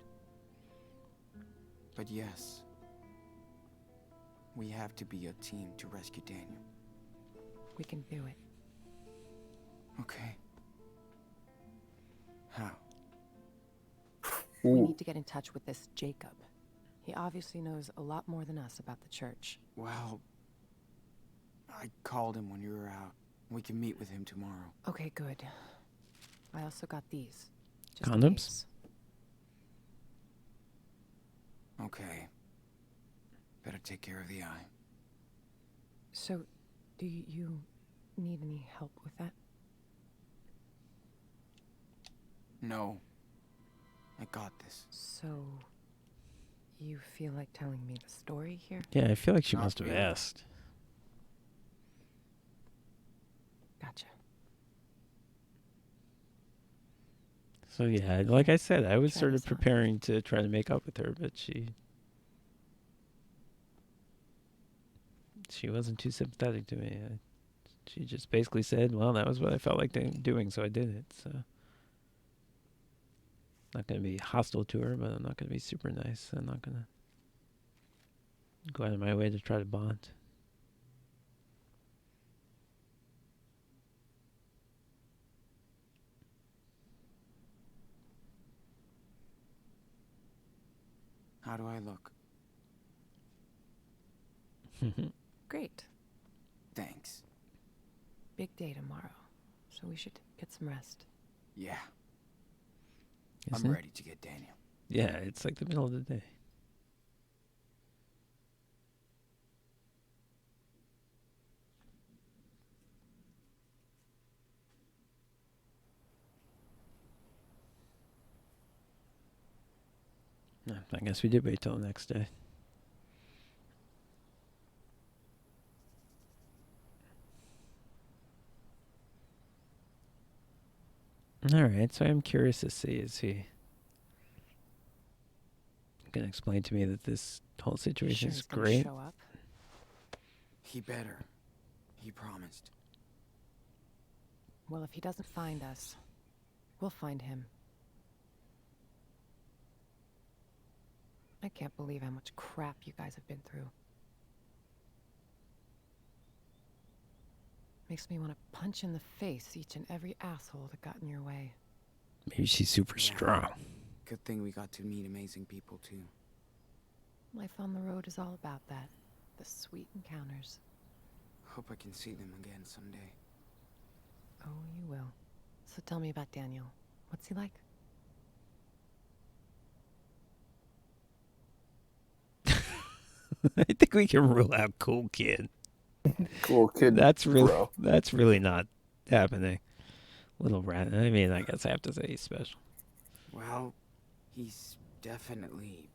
But yes, we have to be a team to rescue Daniel. We can do it. Okay. How? We Ooh, need to get in touch with this Jacob. He obviously knows a lot more than us about the church. Well, I called him when you were out. We can meet with him tomorrow. Okay, good. I also got these. Just in Condoms? case. Okay. Better take care of the eye. So, do you need any help with that? No. I got this. So, you feel like telling me the story here? Yeah, I feel like she Not must have really. asked. Gotcha. So, yeah, like I said, I was Try sort of this on. preparing to try to make up with her, but she wasn't too sympathetic to me. She just basically said, well, that was what I felt like doing, so I did it. So, not going to be hostile to her, but I'm not going to be super nice. I'm not going to go out of my way to try to bond. How do I look? Great. Thanks. Big day tomorrow, so we should get some rest. Yeah, Isn't I'm it? ready to get Daniel. Yeah, it's like the middle of the day. Yeah, I guess we did wait till the next day. All right, so I'm curious to see, is he gonna explain to me that this whole situation Sure is he's gonna great? show up? He better. He promised. Well, if he doesn't find us, we'll find him. I can't believe how much crap you guys have been through. Makes me want to punch in the face each and every asshole that got in your way. Maybe she's super Yeah. strong. Good thing we got to meet amazing people, too. Life on the road is all about that. The sweet encounters. Hope I can see them again someday. Oh, you will. So tell me about Daniel. What's he like? I think we can rule out cool kid. Cool kid. That's bro. really not happening. Little rat. I mean, I guess I have to say he's special. Well, he's definitely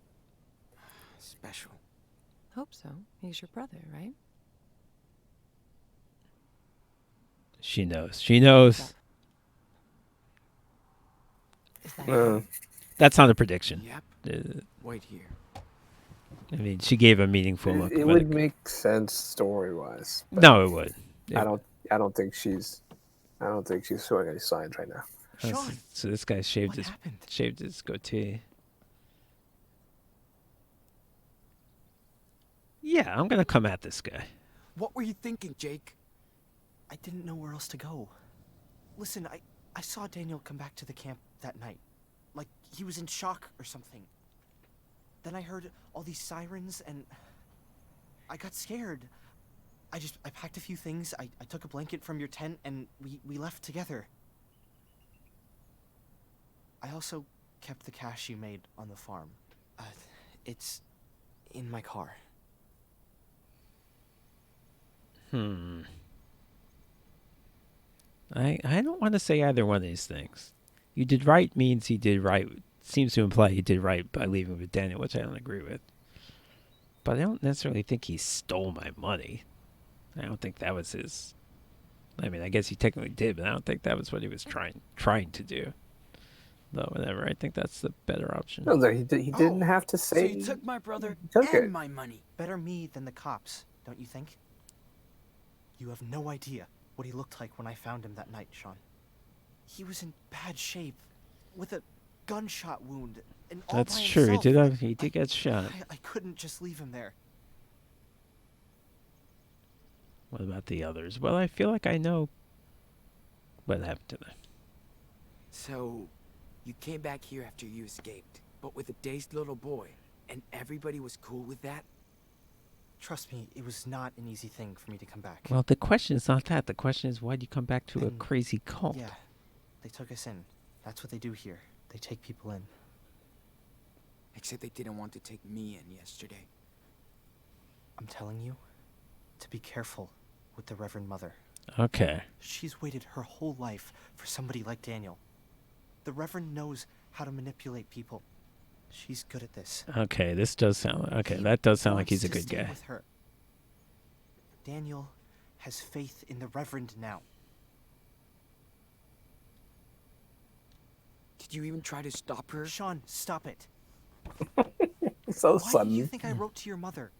special. Hope so. He's your brother, right? She knows. She knows. Is that Uh, That's not a prediction. Yep. Uh, Wait here. I mean, she gave a meaningful look. it but would make sense story wise. No, it would. I don't think she's showing any signs right now. Sean, So this guy shaved what happened? his goatee. Yeah, I'm gonna come at this guy. What were you thinking, Jake? I didn't know where else to go. Listen, I saw Daniel come back to the camp that night. Like he was in shock or something. Then I heard all these sirens and I got scared. I packed a few things, I took a blanket from your tent and we left together. I also kept the cash you made on the farm. It's in my car. I don't want to say either one of these things. You did right means he did right. Seems to imply he did right by leaving with Daniel, which I don't agree with. But I don't necessarily think he stole my money. I don't think that was his. I mean, I guess he technically did, but I don't think that was what he was trying to do. Though, whatever. I think that's the better option. No, he didn't have to So say. you took my brother took and it. my money. Better me than the cops, don't you think? You have no idea what he looked like when I found him that night, Sean. He was in bad shape, with a gunshot wound, and all That's by true. himself. He did get shot. I couldn't just leave him there. What about the others? Well, I feel like I know what happened to them. So, you came back here after you escaped, but with a dazed little boy, and everybody was cool with that? Trust me, it was not an easy thing for me to come back. Well, the question is not that. The question is, why'd you come back to a And- crazy cult? Yeah, they took us in. That's what they do here. They take people in. Except they didn't want to take me in yesterday. I'm telling you, to be careful with the Reverend Mother. Okay. She's waited her whole life for somebody like Daniel. The Reverend knows how to manipulate people. She's good at this. Okay, this does sound... Okay, He that does sound like wants he's a to good stay guy. with her. Daniel has faith in the Reverend now. Did you even try to stop her? Sean, stop it. So Why sudden. do you think I wrote to your mother?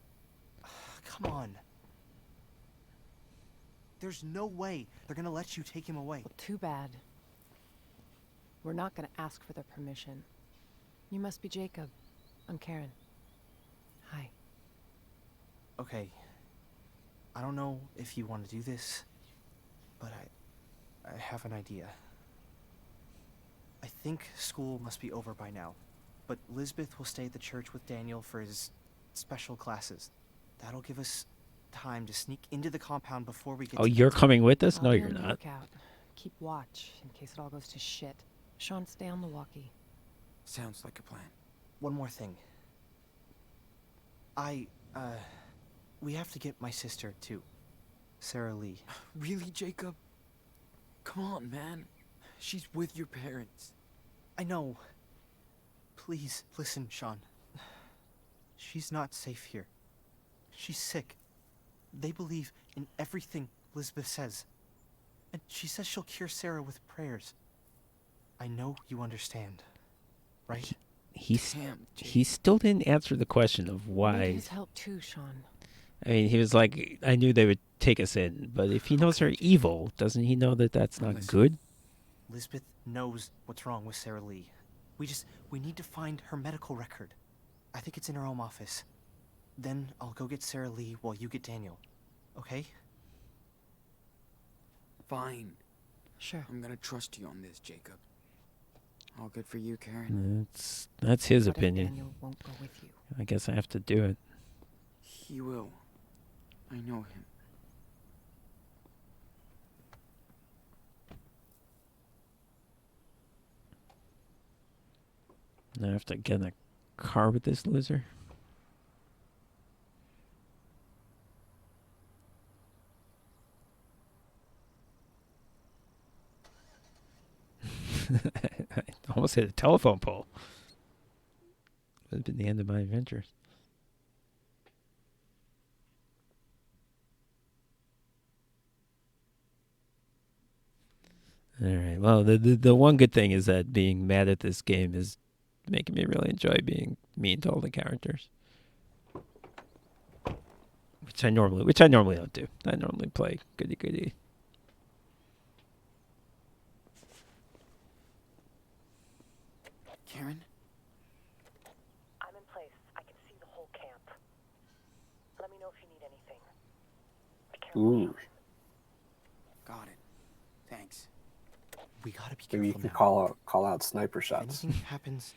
Come on. There's no way they're gonna let you take him away. Well, too bad. We're not gonna ask for their permission. You must be Jacob. I'm Karen. Hi. Okay. I don't know if you want to do this, but I have an idea. I think school must be over by now, but Lisbeth will stay at the church with Daniel for his special classes. That'll give us time to sneak into the compound before we get Oh, to you're the coming with us? I'll No, be you're on the not. lookout. Keep watch in case it all goes to shit. Sean, stay on the walkie. Sounds like a plan. One more thing. We have to get my sister, too. Sarah Lee. Really, Jacob? Come on, man. She's with your parents. I know. Please, listen, Sean. She's not safe here. She's sick. They believe in everything Lisbeth says. And she says she'll cure Sarah with prayers. I know you understand, right? He Damn, he still didn't answer the question of Need why. his help too, Sean. I mean, he was like, I knew they would take us in, but if he knows they're evil, doesn't he know that that's not Listen. good? Lisbeth knows what's wrong with Sarah Lee. We need to find her medical record. I think it's in her home office. Then I'll go get Sarah Lee while you get Daniel. Okay? Fine. Sure. I'm gonna trust you on this, Jacob. All good for you, Karen? That's his What if opinion. Daniel won't go with you? I guess I have to do it. He will. I know him. I have to get in a car with this loser. I almost hit a telephone pole. Would have been the end of my adventures. All right. Well, the one good thing is that being mad at this game is making me really enjoy being mean to all the characters. Which I normally don't do. I normally play goody goody. Karen? I'm in place. I can see the whole camp. Let me know if you need anything. Ooh, Got it. Thanks. We gotta be maybe you careful can now. call out sniper If shots anything happens,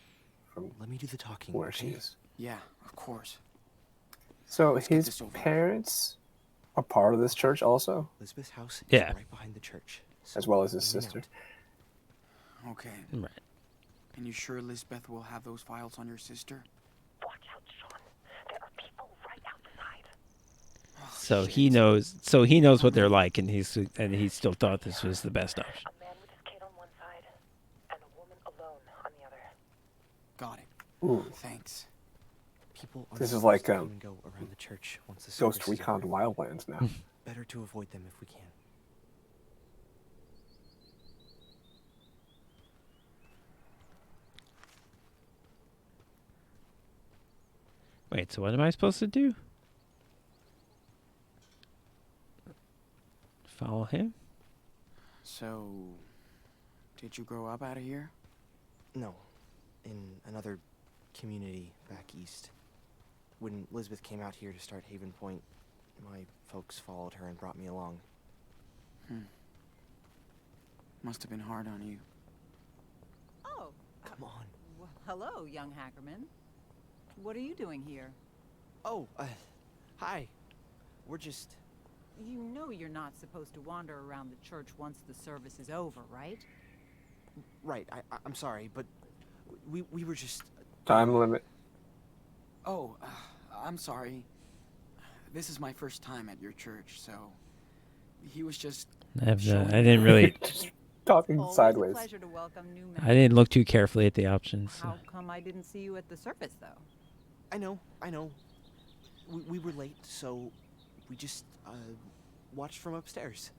from let me do the talking. where okay? she is. Yeah, of course. So Let's get his this over with. parents are part of this church also, Lisbeth's house is Yeah. right behind the church. as so well as his in and sister. out. Okay. Right. And you sure Lisbeth will have those files on your sister? Watch out, Sean. There are people right outside. Oh, So shit. he knows. So he knows what they're like, and he still thought this was the best option. A man with his kid on one side and a woman alone on the other. Got it. Ooh, Thanks. People are This is supposed like, to come and go around the church once the Ghost service is Recon over. Wildlands now. Better to avoid them if we can. Wait. So what am I supposed to do? Follow him? So, did you grow up out of here? No, in another community back east. When Lisbeth came out here to start Haven Point, my folks followed her and brought me along. Must have been hard on you. Oh, Come on. well, hello, young Hackerman. What are you doing here? Oh, hi. We're just... You know you're not supposed to wander around the church once the service is over, right? Right, I'm sorry, but we were just... Time limit. Oh, I'm sorry. This is my first time at your church, so he was just I showing didn't really. Just talking Always a sideways. pleasure to welcome new I members. didn't look too carefully at the options. So. How come I didn't see you at the service, though? I know. We were late, so we just, watched from upstairs.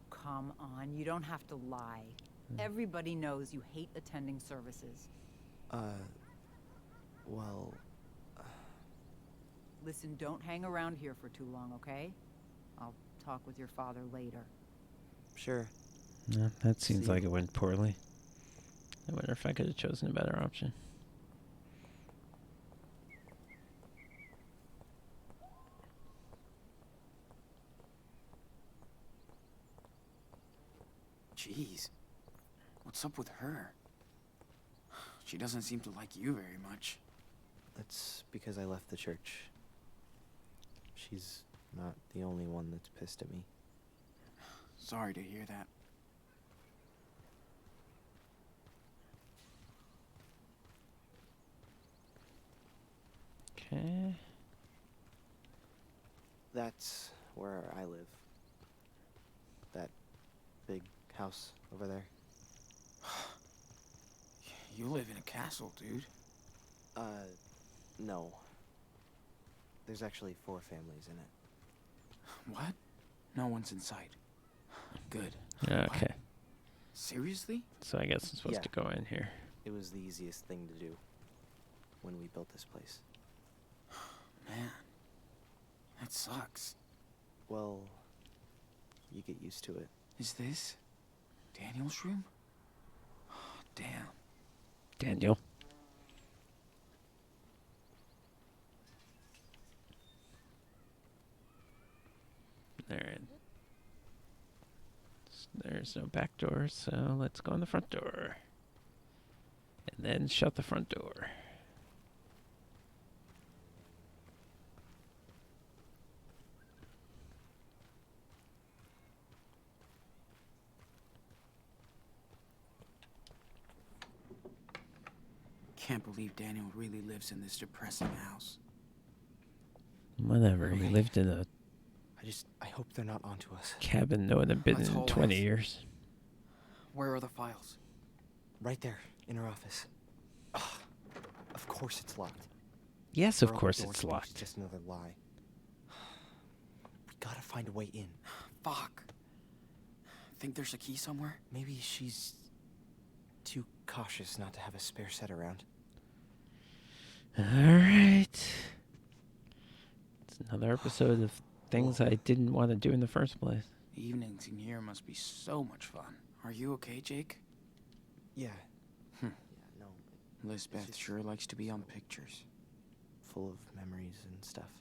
Come on, you don't have to lie. Everybody knows you hate attending services. Well... Listen, don't hang around here for too long, okay? I'll talk with your father later. Sure. No, that seems See. like it went poorly. I wonder if I could have chosen a better option. Jeez. What's up with her? She doesn't seem to like you very much. That's because I left the church. She's not the only one that's pissed at me. Sorry to hear that. Okay. That's where I live. That big house over there. You live in a castle, dude. No. There's actually 4 families in it. What? No one's in sight. Good. Okay. Seriously? So I guess I'm supposed Yeah. to go in here. It was the easiest thing to do when we built this place. Man, that sucks. Well, you get used to it. Is this Daniel's room? Damn. Daniel. There's no back door, so let's go in the front door. And then shut the front door. Can't believe Daniel really lives in this depressing house. Whatever. He Okay. lived in a I hope they're not onto us. cabin no one had been Let's in hold 20 hands. years. Where are the files? Right there, in her office. Ugh, of course it's locked. Yes, Her of other course door it's to me is locked. just another lie. We gotta find a way in. Fuck. Think there's a key somewhere? Maybe she's too cautious not to have a spare set around. All right. It's another episode of things I didn't want to do in the first place. The evenings in here must be so much fun. Are you okay, Jake? Yeah. Hmm. Yeah, no, Lisbeth just sure likes to be on pictures. full of memories and stuff.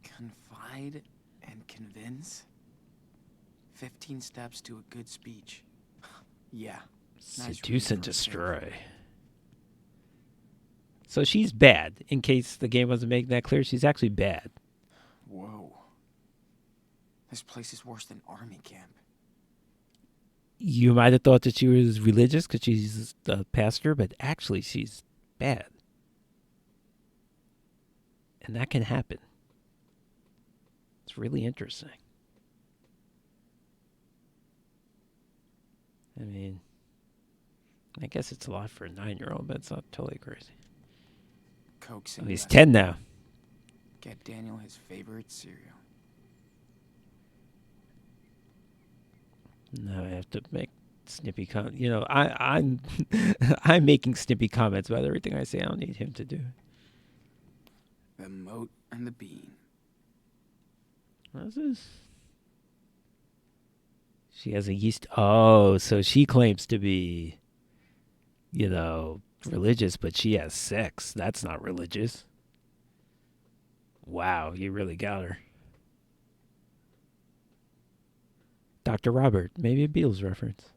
Confide and convince? 15 steps to a good speech. Yeah. Nice Seduce read and for a destroy. So she's bad. In case the game wasn't making that clear, she's actually bad. Whoa. This place is worse than army camp. You might have thought that she was religious because she's a pastor, but actually she's bad. And that can happen. It's really interesting. I mean, I guess it's a lot for a 9-year-old, but it's not totally crazy. Coaxing. Oh, he's Les. 10 now. Get Daniel his favorite cereal. Now I have to make snippy comments. You know, I'm I'm making snippy comments about everything I say. I don't need him to do. The moat and the bean. What's this? She has a yeast. Oh, so she claims to be, you know, religious, but she has sex. That's not religious. Wow, you really got her. Dr. Robert, maybe a Beatles reference.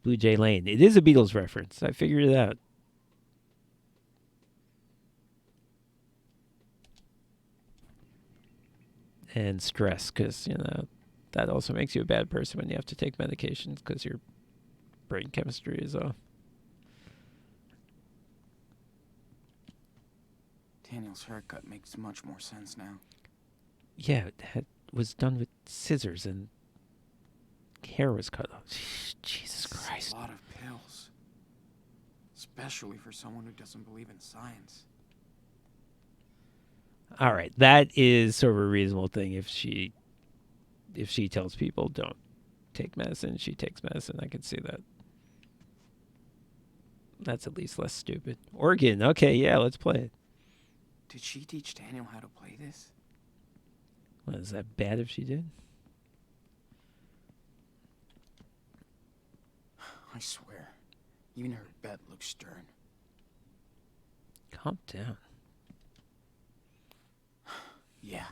Blue Jay Lane. It is a Beatles reference. I figured it out. And stress, because, you know, that also makes you a bad person when you have to take medications because your brain chemistry is off. Daniel's haircut makes much more sense now. Yeah, it was done with scissors and hair was cut off. Jesus This is Christ. a lot of pills. Especially for someone who doesn't believe in science. All right, that is sort of a reasonable thing. If she tells people don't take medicine, she takes medicine. I can see that. That's at least less stupid. Oregon, okay, yeah, let's play it. Did she teach Daniel how to play this? What, is that bad if she did? I swear, even her bed looks stern. Calm down. Yeah,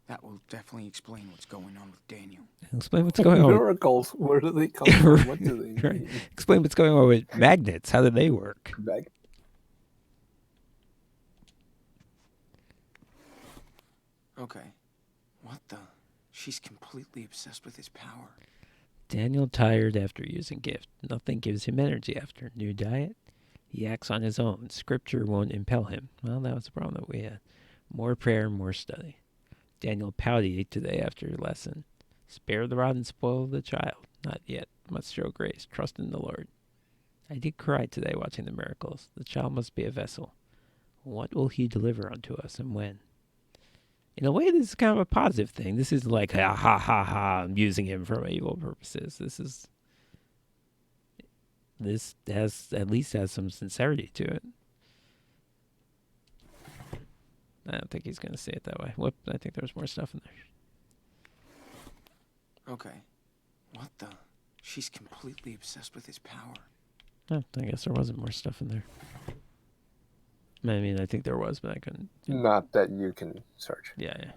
that will definitely explain what's going on with Daniel. Explain what's going on. Miracles. Where do they come from? What do they Right. mean? Explain what's going on with magnets. How do they work? Back. Okay. What the? She's completely obsessed with his power. Daniel tired after using gift. Nothing gives him energy after. New diet? He acts on his own. Scripture won't impel him. Well, that was the problem that we had. More prayer, more study. Daniel pouty today after lesson. Spare the rod and spoil the child. Not yet. Must show grace. Trust in the Lord. I did cry today watching the miracles. The child must be a vessel. What will he deliver unto us and when? In a way, this is kind of a positive thing. This is like, ha ha ha ha, I'm using him for evil purposes. This has, at least has some sincerity to it. I don't think he's going to say it that way. Whoop, I think there's more stuff in there. Okay. What the? She's completely obsessed with his power. Oh, I guess there wasn't more stuff in there. I mean, I think there was, but I couldn't. Not that you can search. Yeah.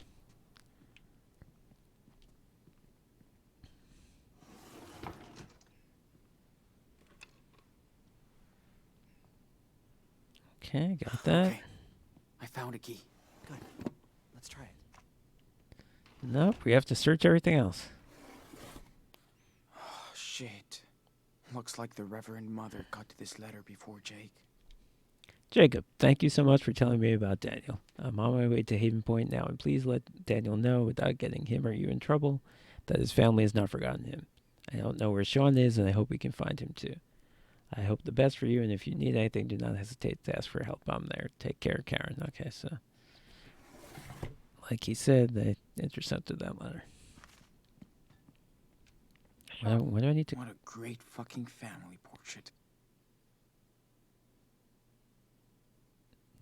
Okay, got that. Okay. I found a key. Good. Let's try it. Nope, we have to search everything else. Oh, shit. Looks like the Reverend Mother got to this letter before Jake. Jacob, thank you so much for telling me about Daniel. I'm on my way to Haven Point now, and please let Daniel know, without getting him or you in trouble, that his family has not forgotten him. I don't know where Sean is, and I hope we can find him too. I hope the best for you, and if you need anything, do not hesitate to ask for help. I'm there. Take care, Karen. Okay, so, like he said, they intercepted that letter. What do I need to... What a great fucking family portrait.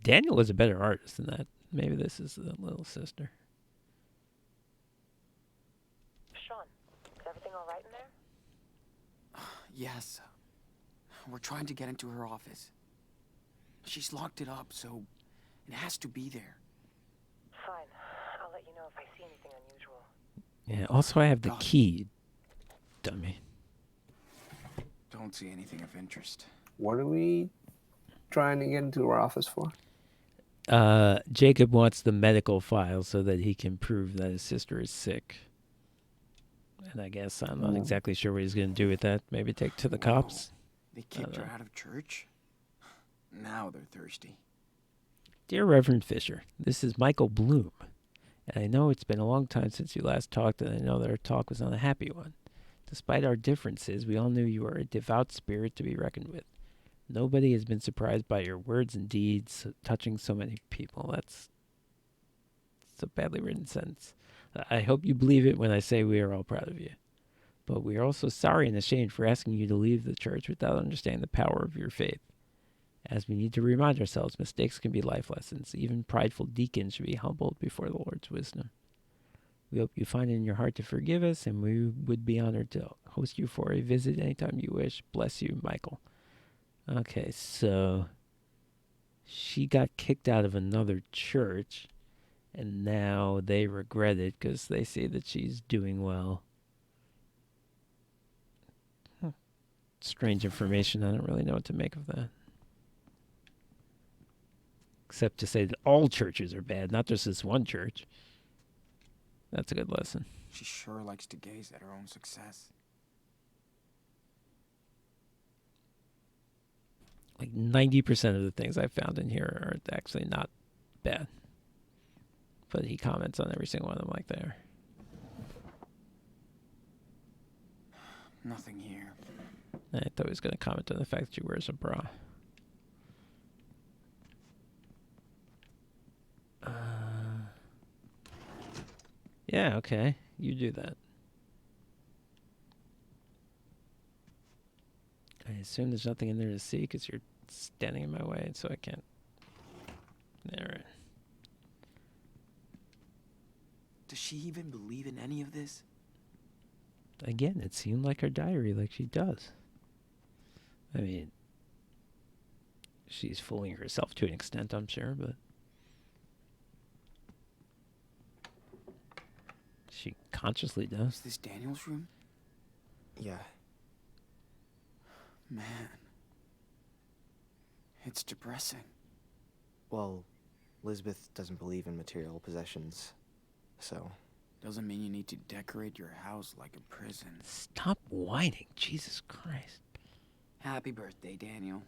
Daniel was a better artist than that. Maybe this is the little sister. Sean, is everything all right in there? Yes. We're trying to get into her office. She's locked it up, so it has to be there. Fine. I'll let you know if I see anything unusual. Yeah, also I have the God. key, dummy. Don't see anything of interest. What are we trying to get into our office for? Jacob wants the medical file so that he can prove that his sister is sick. And I guess I'm not exactly sure what he's going to do with that. Maybe take to the cops. They kicked her out of church? Now they're thirsty. Dear Reverend Fisher, this is Michael Bloom. And I know it's been a long time since you last talked, and I know that our talk was not a happy one. Despite our differences, we all knew you were a devout spirit to be reckoned with. Nobody has been surprised by your words and deeds touching so many people. That's a badly written sentence. I hope you believe it when I say we are all proud of you. But we are also sorry and ashamed for asking you to leave the church without understanding the power of your faith. As we need to remind ourselves, mistakes can be life lessons. Even prideful deacons should be humbled before the Lord's wisdom. We hope you find it in your heart to forgive us, and we would be honored to host you for a visit anytime you wish. Bless you, Michael. Okay, so she got kicked out of another church, and now they regret it because they see that she's doing well. Strange information. I don't really know what to make of that. Except to say that all churches are bad, not just this one church. That's a good lesson. She sure likes to gaze at her own success. Like 90% of the things I found in here are actually not bad. But he comments on every single one of them like they are. Nothing here. I thought he was going to comment on the fact that she wears a bra. Yeah, okay. You do that. I assume there's nothing in there to see because you're standing in my way, so I can't. There. Does she even believe in any of this? Again, it seemed like her diary, like she does. I mean, she's fooling herself to an extent, I'm sure, but she consciously does. Is this Daniel's room? Yeah. Man. It's depressing. Well, Elizabeth doesn't believe in material possessions. So, Doesn't mean you need to decorate your house like a prison. Stop whining. Jesus Christ. Happy birthday, Daniel.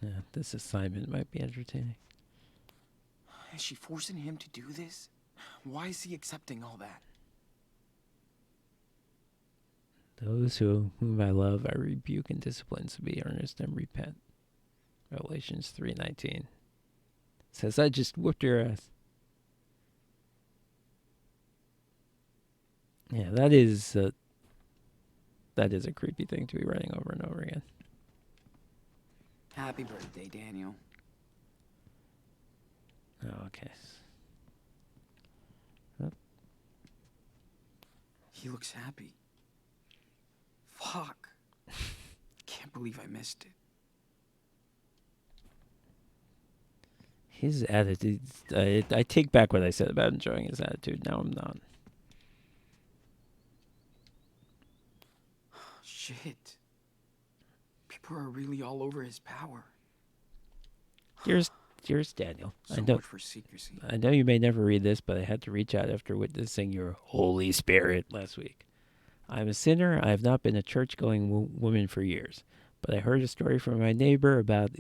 Yeah, this assignment might be entertaining. Is she forcing him to do this? Why is he accepting all that? Those whom I love, I rebuke and discipline, so be earnest and repent. Revelations 3:19 says, I just whooped your ass. Yeah, that is a creepy thing to be writing over and over again. Happy birthday, Daniel. Oh, okay. He looks happy. Fuck. Can't believe I missed it. His attitude, I take back what I said about enjoying his attitude. Now I'm not. Shit. People are really all over his power. Here's Daniel. So much for secrecy. I know you may never read this, but I had to reach out after witnessing your Holy Spirit last week. I'm a sinner. I have not been a church-going woman for years, but I heard a story from my neighbor about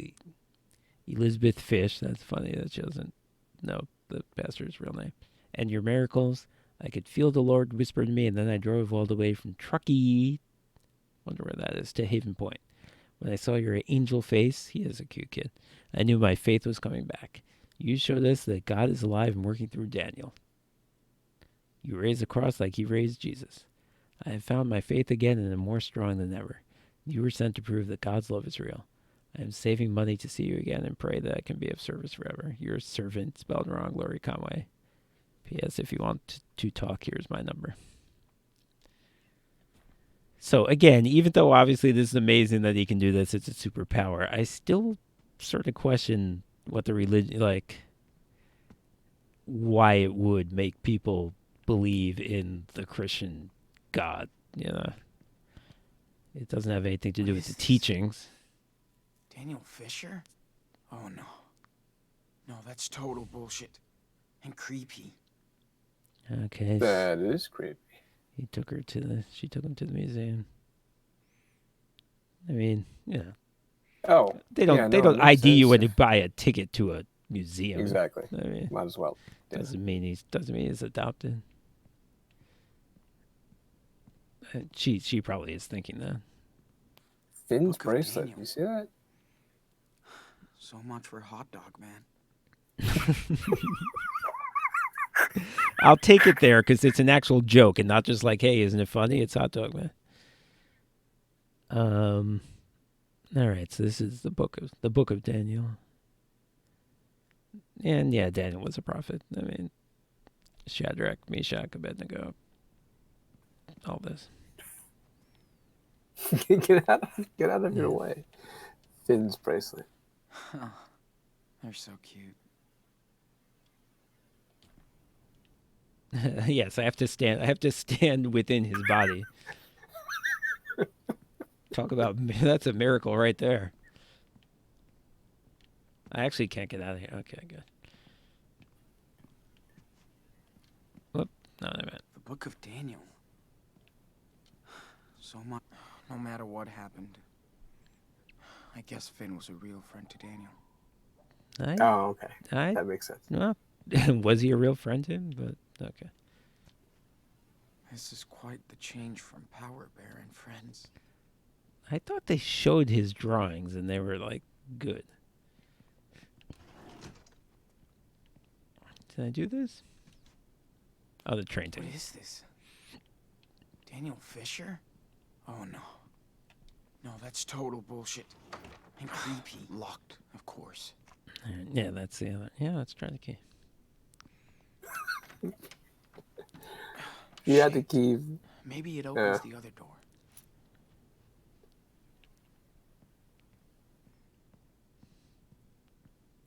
Elizabeth Fish. That's funny that she doesn't know the pastor's real name. And your miracles. I could feel the Lord whisper to me, and then I drove all the way from Truckee, wonder where that is, to Haven Point. When I saw your angel face, he is a cute kid, I knew my faith was coming back. You showed us that God is alive and working through Daniel. You raised the cross like he raised Jesus. I have found my faith again and am more strong than ever. You were sent to prove that God's love is real. I am saving money to see you again and pray that I can be of service forever. Your servant, spelled wrong, Lori Conway. P.S. If you want to talk, here's my number. So again, even though obviously this is amazing that he can do this, it's a superpower, I still sort of question what the religion, like, why it would make people believe in the Christian God, you know. It doesn't have anything to do with the teachings. Daniel Fisher? Oh no. No, that's total bullshit. And creepy. Okay. That is creepy. She took him to the museum. I mean, yeah. Oh, They don't ID you when you buy a ticket to a museum. Exactly. I mean, might as well. Yeah. Doesn't mean he's adopted. She probably is thinking that. Finn's bracelet. You see that? So much for hot dog, man. I'll take it there because it's an actual joke and not just like, hey, isn't it funny? It's hot dog, man. All right, so this is the book of Daniel. And yeah, Daniel was a prophet. I mean, Shadrach, Meshach, Abednego, all this. Get out of your way. Finn's bracelet. They're so cute. Yes, I have to stand within his body. Talk about, that's a miracle right there. I actually can't get out of here. Okay, good. Whoop. No, I meant. The Book of Daniel. So much. No matter what happened, I guess Finn was a real friend to Daniel. Oh, okay. That makes sense. Well, was he a real friend to him? But okay. This is quite the change from Power Bear and Friends. I thought they showed his drawings and they were like good. Did I do this? Oh, the train ticket. What is this? Daniel Fisher? Oh no. No, that's total bullshit. And creepy. Locked, of course. Yeah, that's the other. Yeah, let's try the key. You had the key. Maybe it opens the other door.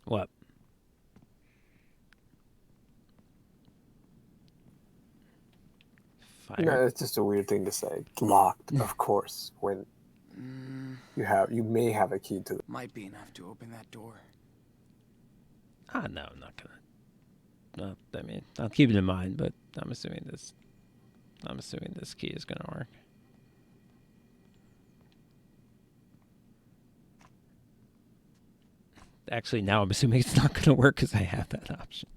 What? Fire. No, it's just a weird thing to say. Locked, of course, when you may have a key to the... Might be enough to open that door. No, I'm not gonna. No, I mean, I'll keep it in mind, but I'm assuming this key is gonna work. Actually, now I'm assuming it's not gonna work because I have that option.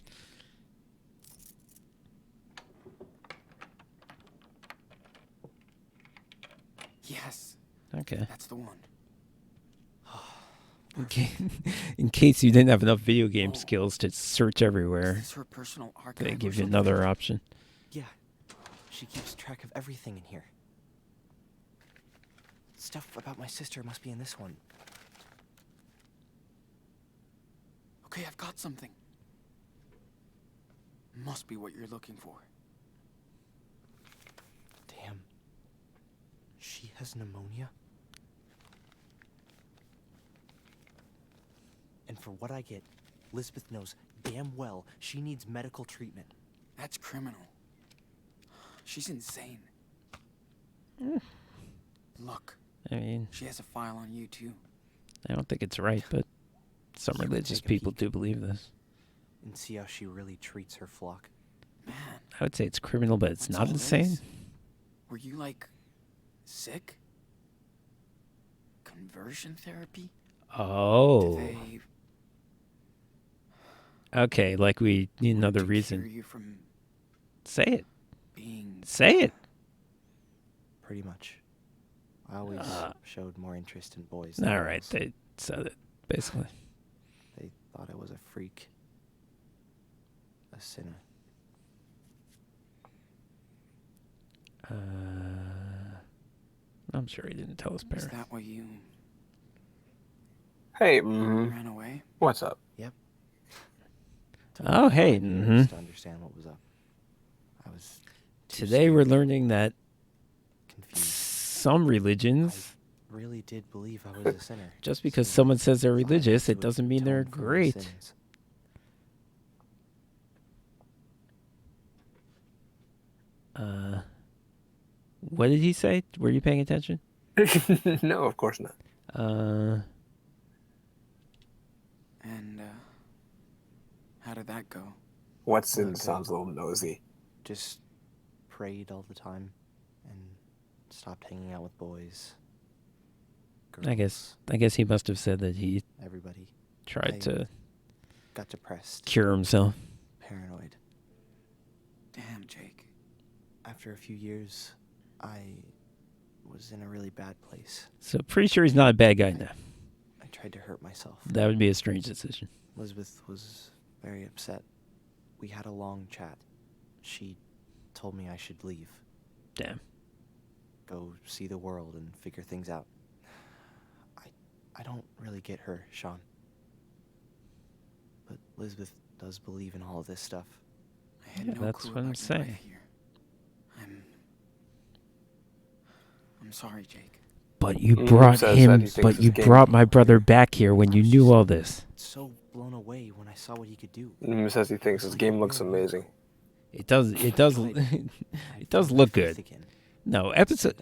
Yes, Okay. that's the one. In case you didn't have enough video game skills to search everywhere, Is this her personal archive they or give you something? another option. Yeah, she keeps track of everything in here. Stuff about my sister must be in this one. Okay, I've got something. Must be what you're looking for. Damn. She has pneumonia? And for what I get, Lisbeth knows damn well she needs medical treatment. That's criminal. She's insane. Look, I mean, she has a file on you too. I don't think it's right, but some You could religious take a people peek. do believe this. And see how she really treats her flock. Man, I would say it's criminal, but it's what's not all insane. this? Were you like sick? Conversion therapy? Oh. Did they Okay, like we need another to reason. cure you from Say it. being Say it. Pretty much. I always showed more interest in boys. All right, they said it, basically. They thought I was a freak. A sinner. I'm sure he didn't tell his Is parents. that why you Hey, ran away? what's up? Yep. Oh, hey. Years to understand what was up. I was too Today we're scared, learning that confused. some religions, Really did believe I was a sinner. just because So someone says they're thought I religious, had it to doesn't mean they're atone for my great. sins. What did he say? Were you paying attention? No, of course not. And how did that go? What's in Okay. sounds a little nosy. Just prayed all the time and stopped hanging out with boys. I guess he must have said that he Everybody tried I- to got depressed, cure himself. paranoid. Damn, Jake. After a few years, I was in a really bad place. So pretty sure he's not a bad guy now. I tried to hurt myself. That would be a strange decision. Elizabeth was very upset. We had a long chat. She told me I should leave, Damn. go see the world and figure things out. I don't really get her, Sean. But Elizabeth does believe in all of this stuff. I had Yeah, no that's clue what I'm about your life saying. here. I'm sorry, Jake. But you Mm, brought says him, that he thinks but this you game- brought my brother back here when you knew all this. So blown away when I saw what he could do. Says he thinks his game looks amazing. It does, it does look good. No, episode,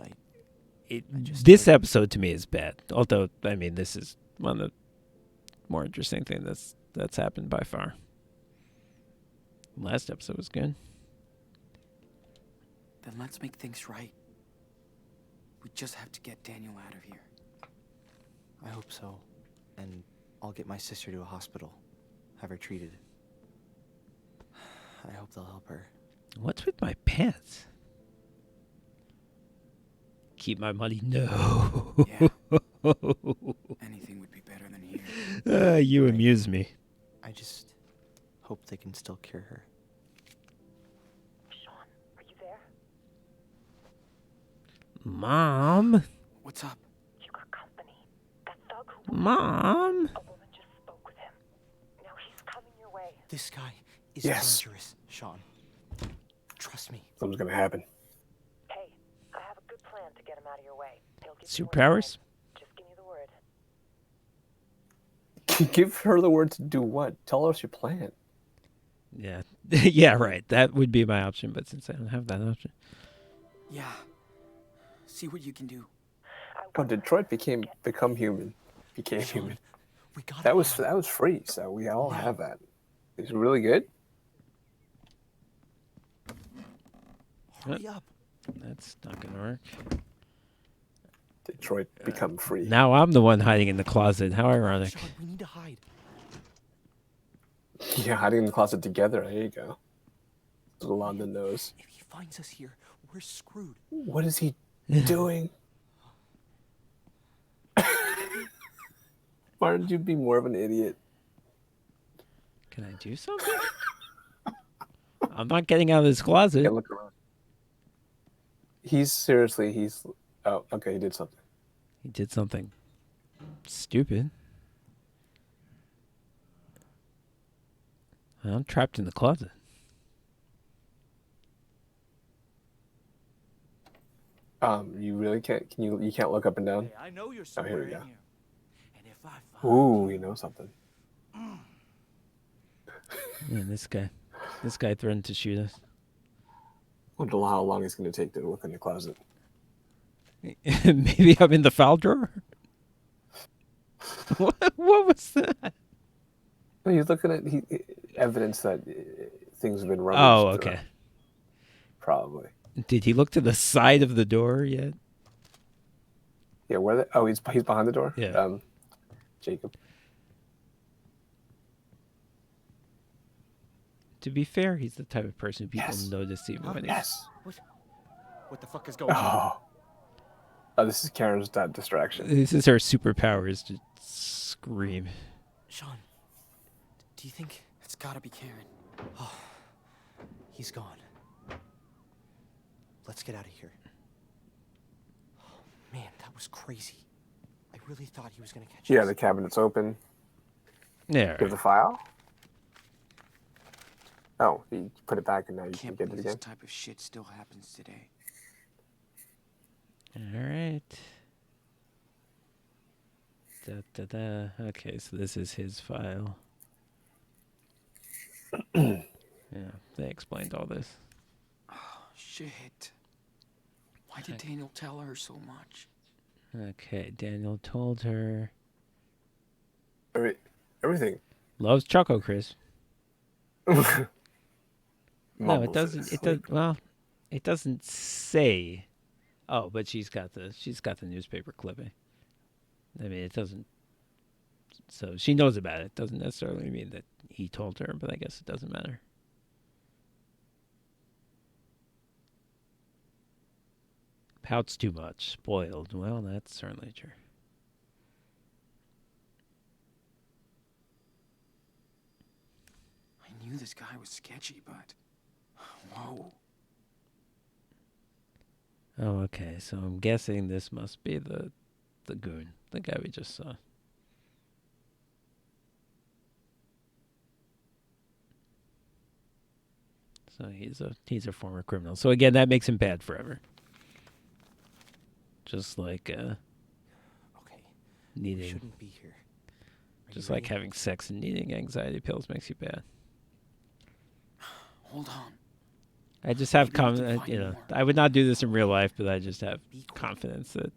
this episode to me is bad. Although, I mean, this is one of the more interesting things that's happened by far. Last episode was good. Then let's make things right. We just have to get Daniel out of here. I hope so. And I'll get my sister to a hospital. Have her treated. I hope they'll help her. What's with my pants? Keep my money? No. Yeah. Anything would be better than here. You amuse me. I just hope they can still cure her. Sean, are you there? Mom? What's up? You got company. That thug who Mom? a woman just spoke with him. Now he's coming your way. This guy is Yes. dangerous, Sean. Trust me. Something's gonna happen. Hey, I have a good plan to get him out of your way. He'll give you one Superpowers? time. Just give me the word. Give her the word to do what? Tell us your plan. Yeah. Yeah, right. That would be my option, but since I don't have that option. Yeah. See what you can do. Oh, Detroit become human. Became Sean, human. we got That was free, so we all Yeah. have that. He's really good. Hurry up. That's not gonna work. Detroit become free. Now I'm the one hiding in the closet. How ironic. Sean, we need to hide. Yeah, hiding in the closet together. There you go. A little on the nose. If he finds us here, we're screwed. What is he doing? Why don't you be more of an idiot? Can I do something? I'm not getting out of this closet. Yeah, look around. He's oh, okay, he did something. He did something stupid. I'm trapped in the closet. You really can't, you can't look up and down? Hey, I know you're Oh, somewhere here we in go. here. And if I find Ooh, you know something. Yeah, this guy threatened to shoot us. Wonder how long it's going to take to look in the closet. Maybe I'm in the file drawer? What was that? No, he's looking at evidence that things have been rummaged. Oh, okay. through. Probably. Did he look to the side of the door yet? Yeah, where? Oh, he's behind the door. Yeah. Jacob. To be fair, he's the type of person people Yes. notice even when he's... Yes. what the fuck is going on? Oh, this is Karen's distraction. This is her superpower, is to scream. Sean, do you think It's gotta be Karen. he's gone? Let's get out of here. Oh, man, that was crazy. I really thought he was gonna catch Yeah, us. the cabinet's open. Yeah. Give the file. Oh, he put it back and now you can Can't get it believe this again. type of shit still happens today. All right. Okay, so this is his file. Yeah, they explained all this. Shit. Why did Daniel tell her so much? Okay, Daniel told her. Everything. Loves Choco Crisp. No, it Mumbles in doesn't. his It does. sleep. Well, it doesn't say. Oh, but she's got the newspaper clipping. I mean, it doesn't. So she knows about it. Doesn't necessarily mean that he told her, but I guess it doesn't matter. Pouts too much, spoiled. Well, that's certainly true. I knew this guy was sketchy, but... Whoa. Oh, okay. So I'm guessing this must be the goon, the guy we just saw. So he's a former criminal. So again, that makes him bad forever. Just like Okay, we needing, shouldn't be here. Are you just like ready? having sex and needing anxiety pills makes you bad. Hold on. I just have Maybe we can confidence. find You know, more. I would not do this in real life, but I just have Be quick. confidence that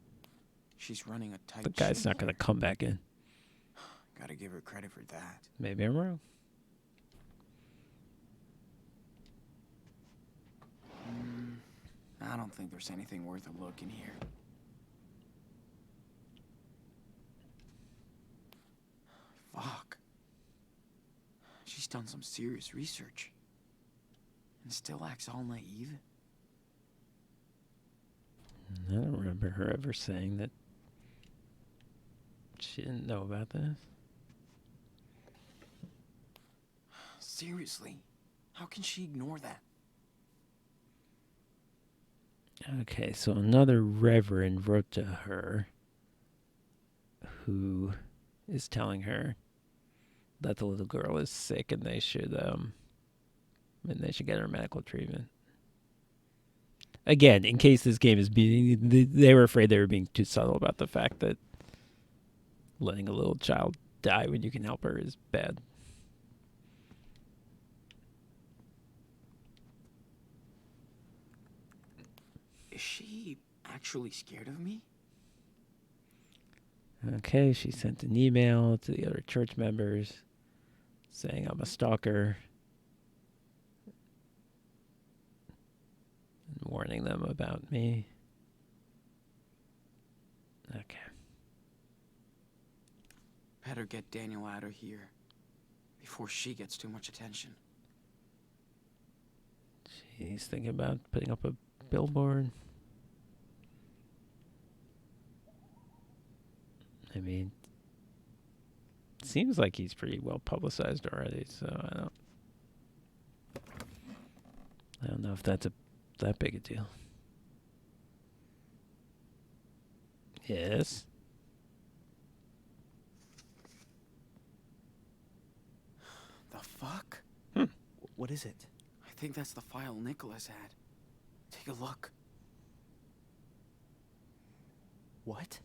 She's running a tight the guy's ship not going to here. come back in. Gotta give her credit for that. Maybe I'm wrong. I don't think there's anything worth a look in here. Fuck. She's done some serious research. And still acts all naive. I don't remember her ever saying that she didn't know about this. Seriously. How can she ignore that? Okay, so another reverend wrote to her who is telling her that the little girl is sick and they should get her medical treatment. Again, in case this game is being, they were afraid they were being too subtle about the fact that letting a little child die when you can help her is bad. Is she actually scared of me? Okay, she sent an email to the other church members saying I'm a stalker and warning them about me. Okay. Better get Daniel out of here before she gets too much attention. He's thinking about putting up a billboard. I mean, seems like he's pretty well publicized already, so I don't know if that's that big a deal. Yes. The fuck? What is it? I think that's the file Nicholas had. Take a look. What?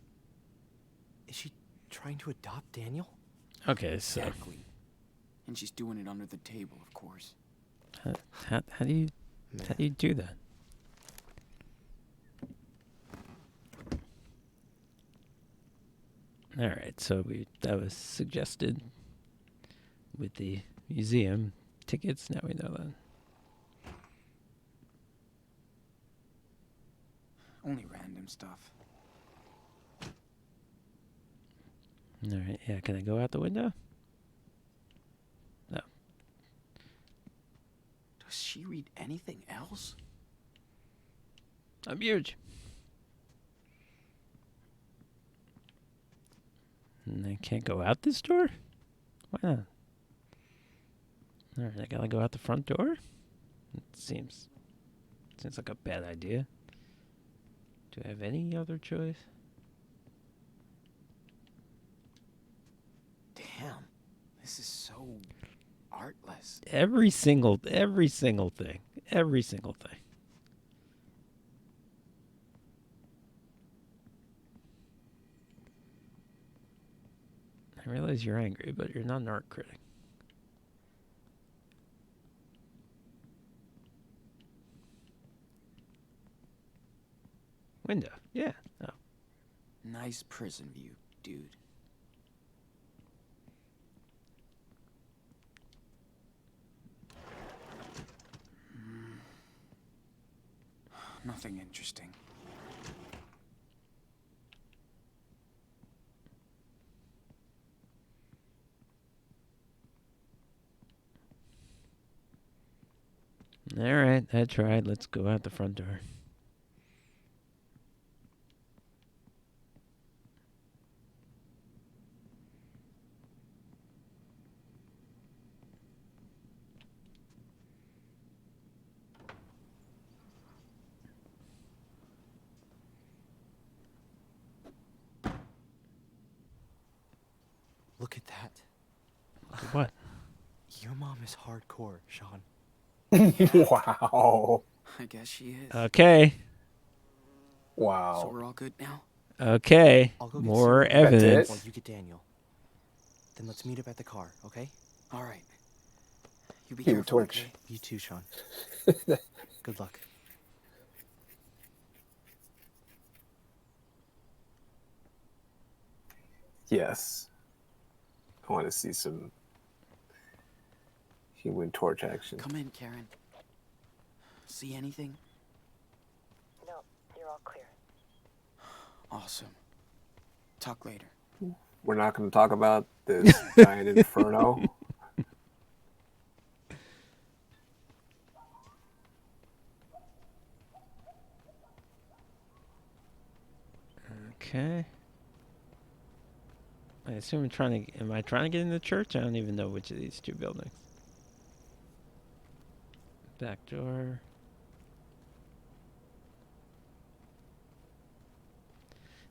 Is she trying to adopt Daniel? Okay, so Exactly. And she's doing it under the table, of course. how do you do that? All right, so that was suggested with the museum tickets. Now we know that. Only random stuff. All right, yeah. Can I go out the window? No. Does she read anything else? I'm huge. And I can't go out this door? Why not? All right, I gotta go out the front door? It seems like a bad idea. Do I have any other choice? Damn. This is so artless. Every single thing. Every single thing. I realize you're angry, but you're not an art critic. Window, yeah. Oh. Nice prison view, dude. Nothing interesting. All right, I tried. Let's go out the front door. Look at that. What? Your mom is hardcore, Sean. Wow. I guess she is. Okay. So Wow. we're all good now? Okay. I'll go get More cereal evidence. while you get Daniel. Then let's meet up at the car, okay? All right. You be Human careful, Torch. okay? You too, Sean. Good luck. Yes. I want to see some Human Torch action. Come in, Karen. See anything? No, you're all clear. Awesome. Talk later. We're not going to talk about this giant inferno. Okay. I assume am I trying to get in the church? I don't even know which of these two buildings. Back door.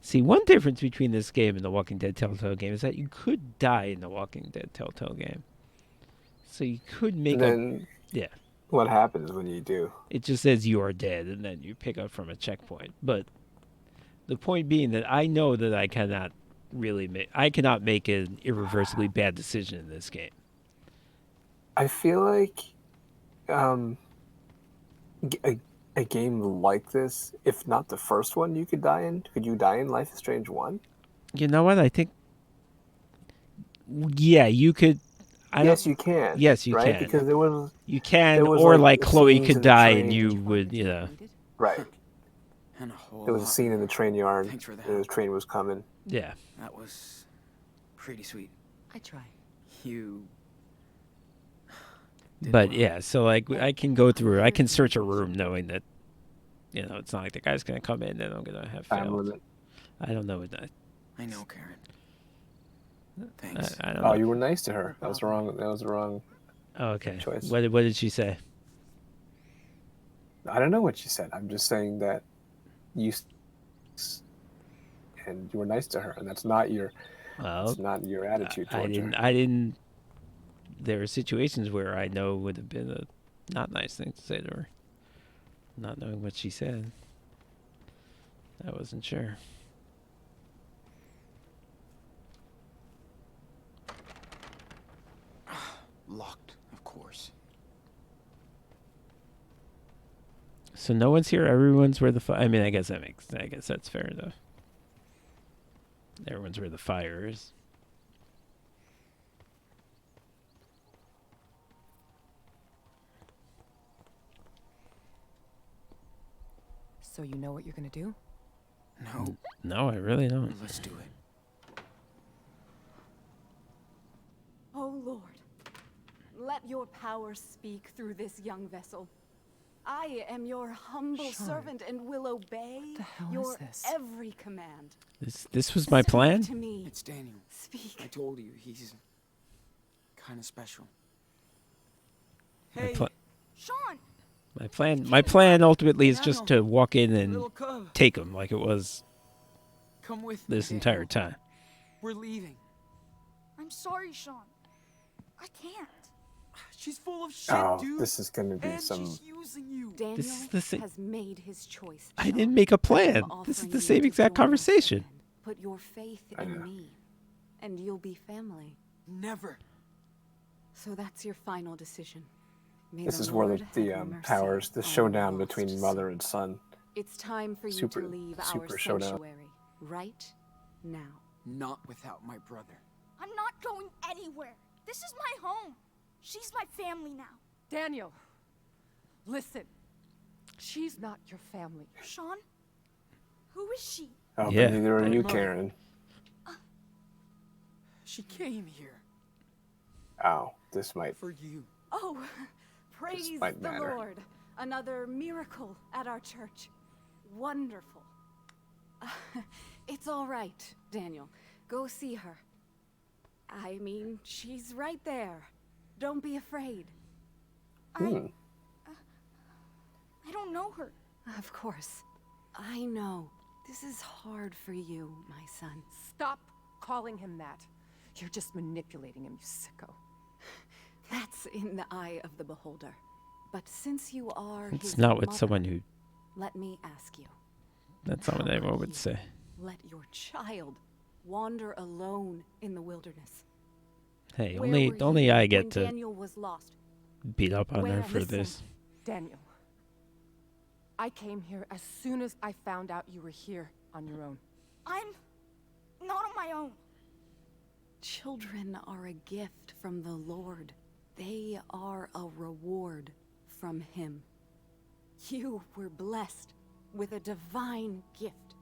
See, one difference between this game and the Walking Dead Telltale game is that you could die in the Walking Dead Telltale game. So you could make And up... then Yeah. what happens when you do? It just says you are dead, and then you pick up from a checkpoint. But the point being that I know that I cannot make an irreversibly bad decision in this game. I feel like a game like this, if not the first one you could die in, could you die in Life is Strange 1? You know what? I think... Yeah, you could... Yes, you can. Yes, you right? can. Because there was You can, there was, or like, like the Chloe scenes could in the die and train. you would, you know. right. And a whole There was a lot scene in the more. train yard. Thanks for the and the help. train was coming. Yeah. That was pretty sweet. I try. You. did But well. yeah, so like I can go through, I can search a room knowing that, you know, it's not like the guy's gonna come in and I'm gonna have Time failed. limit. I don't know what that. I know, Karen. Thanks. I don't Oh, know. you were nice to her. That was wrong. That was the wrong. Oh, okay. choice. What did she say? I don't know what she said. I'm just saying that and you were nice to her, and that's not your. Well, It's not your attitude towards her. I didn't. There are situations where I know would have been a not nice thing to say to her. Not knowing what she said. I wasn't sure. Locked, of course. So no one's here. Everyone's where the I mean, I guess that's fair enough. Everyone's where the fire is. So you know what you're gonna do? No, No, I really don't. let's do it. Oh Lord, let your power speak through this young vessel. I am your humble Sean, servant and will obey the hell is your this? every command. This was my Speak plan. to me. It's Daniel. I Speak. told you, he's kind of special. My, Hey, pla- Sean! my plan ultimately is just to Daniel, walk in and little cub, take him like it was come with me. this entire Daniel. time. We're leaving. I'm sorry, Sean. I can't. She's full of shit, Oh, dude. this is gonna be and some. she's using you. Daniel is the thing- has made his choice. I Sean. didn't make a plan. I'm This is offering the you same to exact join us conversation. again. Put your faith I know. in me, and you'll be family. Never. So that's your final decision. May This the is where Lord the have mercy powers, the on showdown lost between mother soul. and son. It's time for you Super- to leave our super showdown. sanctuary right now. Not without my brother. I'm not going anywhere. This is my home. She's my family now. Daniel, listen. She's not your family. Sean? Who is she? Oh, Yeah, but neither are I you, know. Karen. She came here Oh, this might. for you. Oh, praise might the matter. Lord. Another miracle at our church. Wonderful. It's all right, Daniel. Go see her. I mean, she's right there. Don't be afraid. Hmm. I don't know her. Of course. I know. This is hard for you, my son. Stop calling him that. You're just manipulating him, you sicko. That's in the eye of the beholder. But since you are It's his not what mother, someone who. let me ask you. That's not what How anyone could would you say. Let your child wander alone in the wilderness. Hey, Where only were only you I when get to Daniel was lost. beat up on her Where? for Listen. this. Daniel, I came here as soon as I found out you were here on your own. I'm not on my own. Children are a gift from the Lord. They are a reward from Him. You were blessed with a divine gift.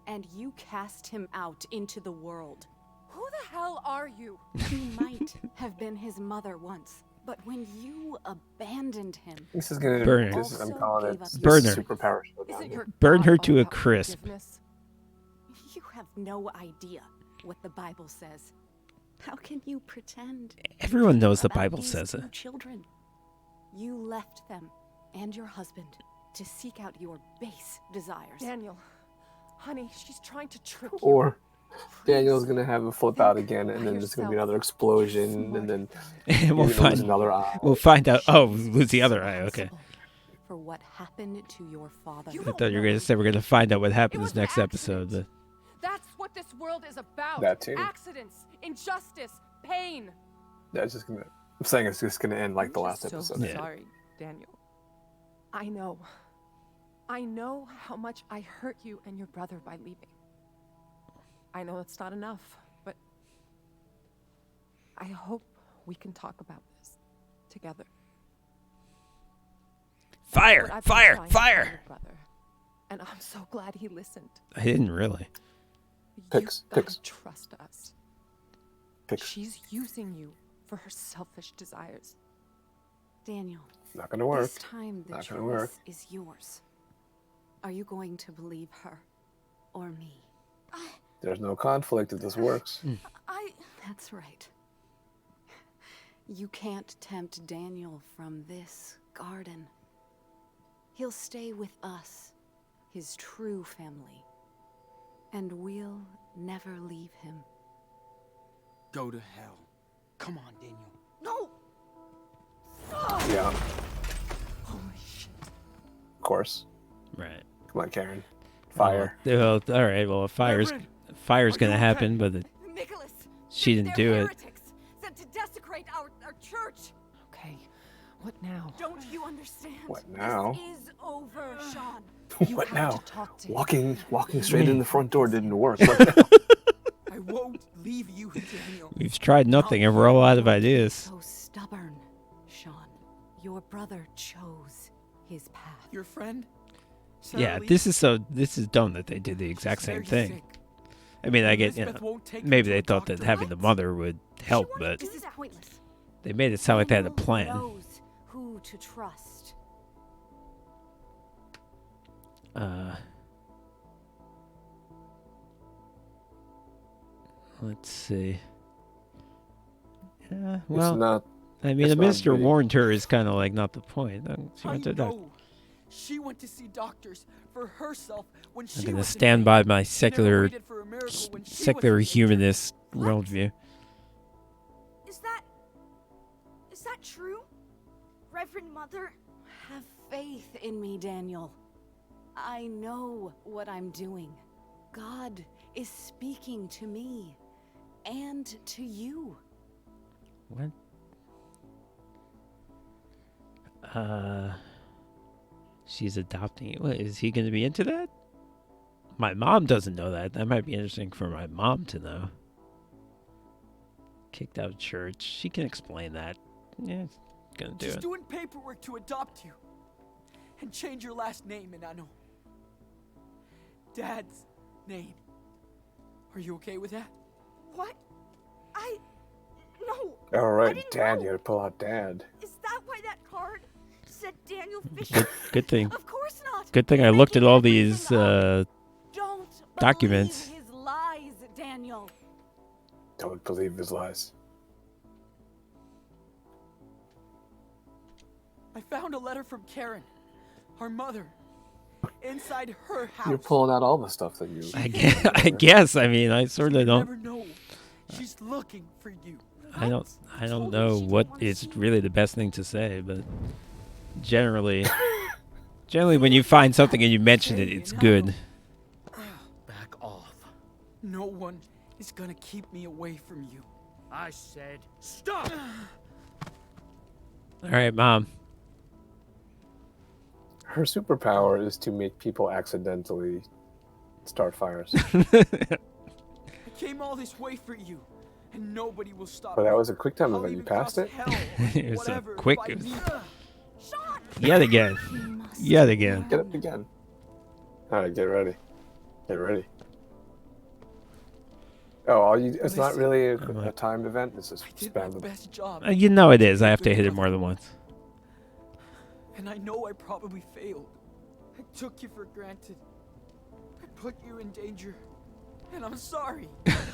And you cast him out into the world. Who the hell are you? You might have been his mother once, but when you abandoned him, This is gonna. Burn her. This is, I'm Also calling gave it. up This Burn is her. Superpower showdown. Isn't your Burn God her all to a about crisp. forgiveness? you have no idea what the Bible says. How can you pretend? Everyone knows the about Bible these says two it. Children, you left them and your husband to seek out your base desires. Daniel, honey, she's trying to trick you. Or Daniel's gonna have a flip out again, and by then there's gonna be yourself. another explosion, and then And you're we'll gonna lose find another eye. we'll find out. Oh, She's lose the other eye. Okay. responsible for what happened to your father. You I don't thought you were know. gonna say we're gonna find out what It happens was an next episode. accident. But That's what this world is about. That too. Accidents, injustice, pain. That's just gonna. I'm saying it's just gonna end like the last so episode. Yeah. sorry, Daniel. I know. I know how much I hurt you and your brother by leaving. I know it's not enough, but I hope we can talk about this together. Fire! What I've been Fire! trying to tell Fire! your brother, and I'm so glad he listened. I didn't really. Picks, You gotta picks. trust us. Picks. She's using you for her selfish desires. Daniel, Not gonna work. this time the Not gonna work. choice is yours. Are you going to believe her or me? There's no conflict if this works. That's right. You can't tempt Daniel from this garden. He'll stay with us, his true family. And we'll never leave him. Go to hell. Come on, Daniel. No! Yeah, Holy shit. of course. Right. Come on, Karen. Fire. Well, all right. Well, fire's Reverend, gonna are you happen, but Nicholas! she didn't do it. heretics, sent to desecrate our church! Okay, what now? Don't you understand? What now? This is over, Sean. You What have now? to talk to him. Walking straight in the front door didn't work. What now? I won't leave you, Daniel. We've tried nothing, and we're all out of ideas. So stubborn, Sean. Your brother chose his path. Your friend? Yeah, Sarah this is dumb that they did the exact She's same very thing. sick. I mean, I get, Elizabeth won't take her maybe to they a thought that doctor. having the mother would help, but This is pointless. they made it sound like they had a Daniel plan. knows who to trust. Let's see. Yeah, It's well, not. I mean, it's the not minister big. warned her is kind of like not the point. She I went to doc- know. She went to see doctors for herself when she I'm gonna was in stand pain. by my She never secular, waited for a miracle when she was secular in danger. humanist What? worldview. Is that true? Reverend Mother? Have faith in me, Daniel. I know what I'm doing. God is speaking to me and to you. What? She's adopting it. What, is he going to be into that? My mom doesn't know that. That might be interesting for my mom to know. Kicked out of church. She can explain that. Yeah, gonna do She's it. doing paperwork to adopt you and change your last name, Enano. Dad's name. Are you okay with that? What? No. All I right, didn't Dad. know. You gotta pull out Dad. Is that why that card said Daniel Fisher? Good thing. Of course not. Good thing I You're looked at making all everything these up. Don't documents. believe his lies, Daniel. Don't believe his lies. I found a letter from Karen, our mother, inside her house. You're pulling out all the stuff that you. I guess. I mean, I sort of You don't. never know. She's looking for you. I don't told me know she what didn't wanna is see me. really the best thing to say, but generally, when you find something and you mention it, it's good. Back off. No one is gonna keep me away from you. I said stop! All right, Mom. Her superpower is to make people accidentally start fires. I came all this way for you, and nobody will stop But that me. was a quick time I'll event. You even passed cross it. hell, It was a whatever, if quick- I need to. Sean! Yet again. You must Yet again. Get learn. up again. All right, get ready. Get ready. Oh, it's not Listen, really I'm a like- timed event. It's just I did my spam them. best job, You know it is. I have to hit it more than once. and I know I probably failed. I took you for granted. I put you in danger, and I'm sorry.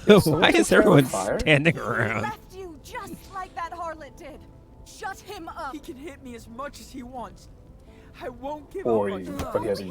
Why is everyone fire? standing He around? left you just like that harlot did. Shut him up. He can hit me as much as he wants. I won't give Or up on you, you. but he has a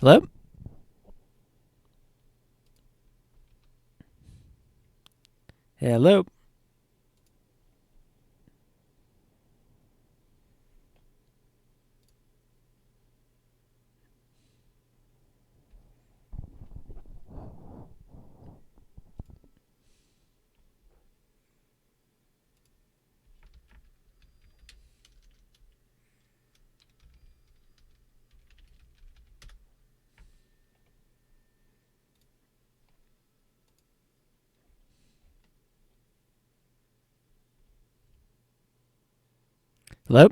Hello? Hello? Hello?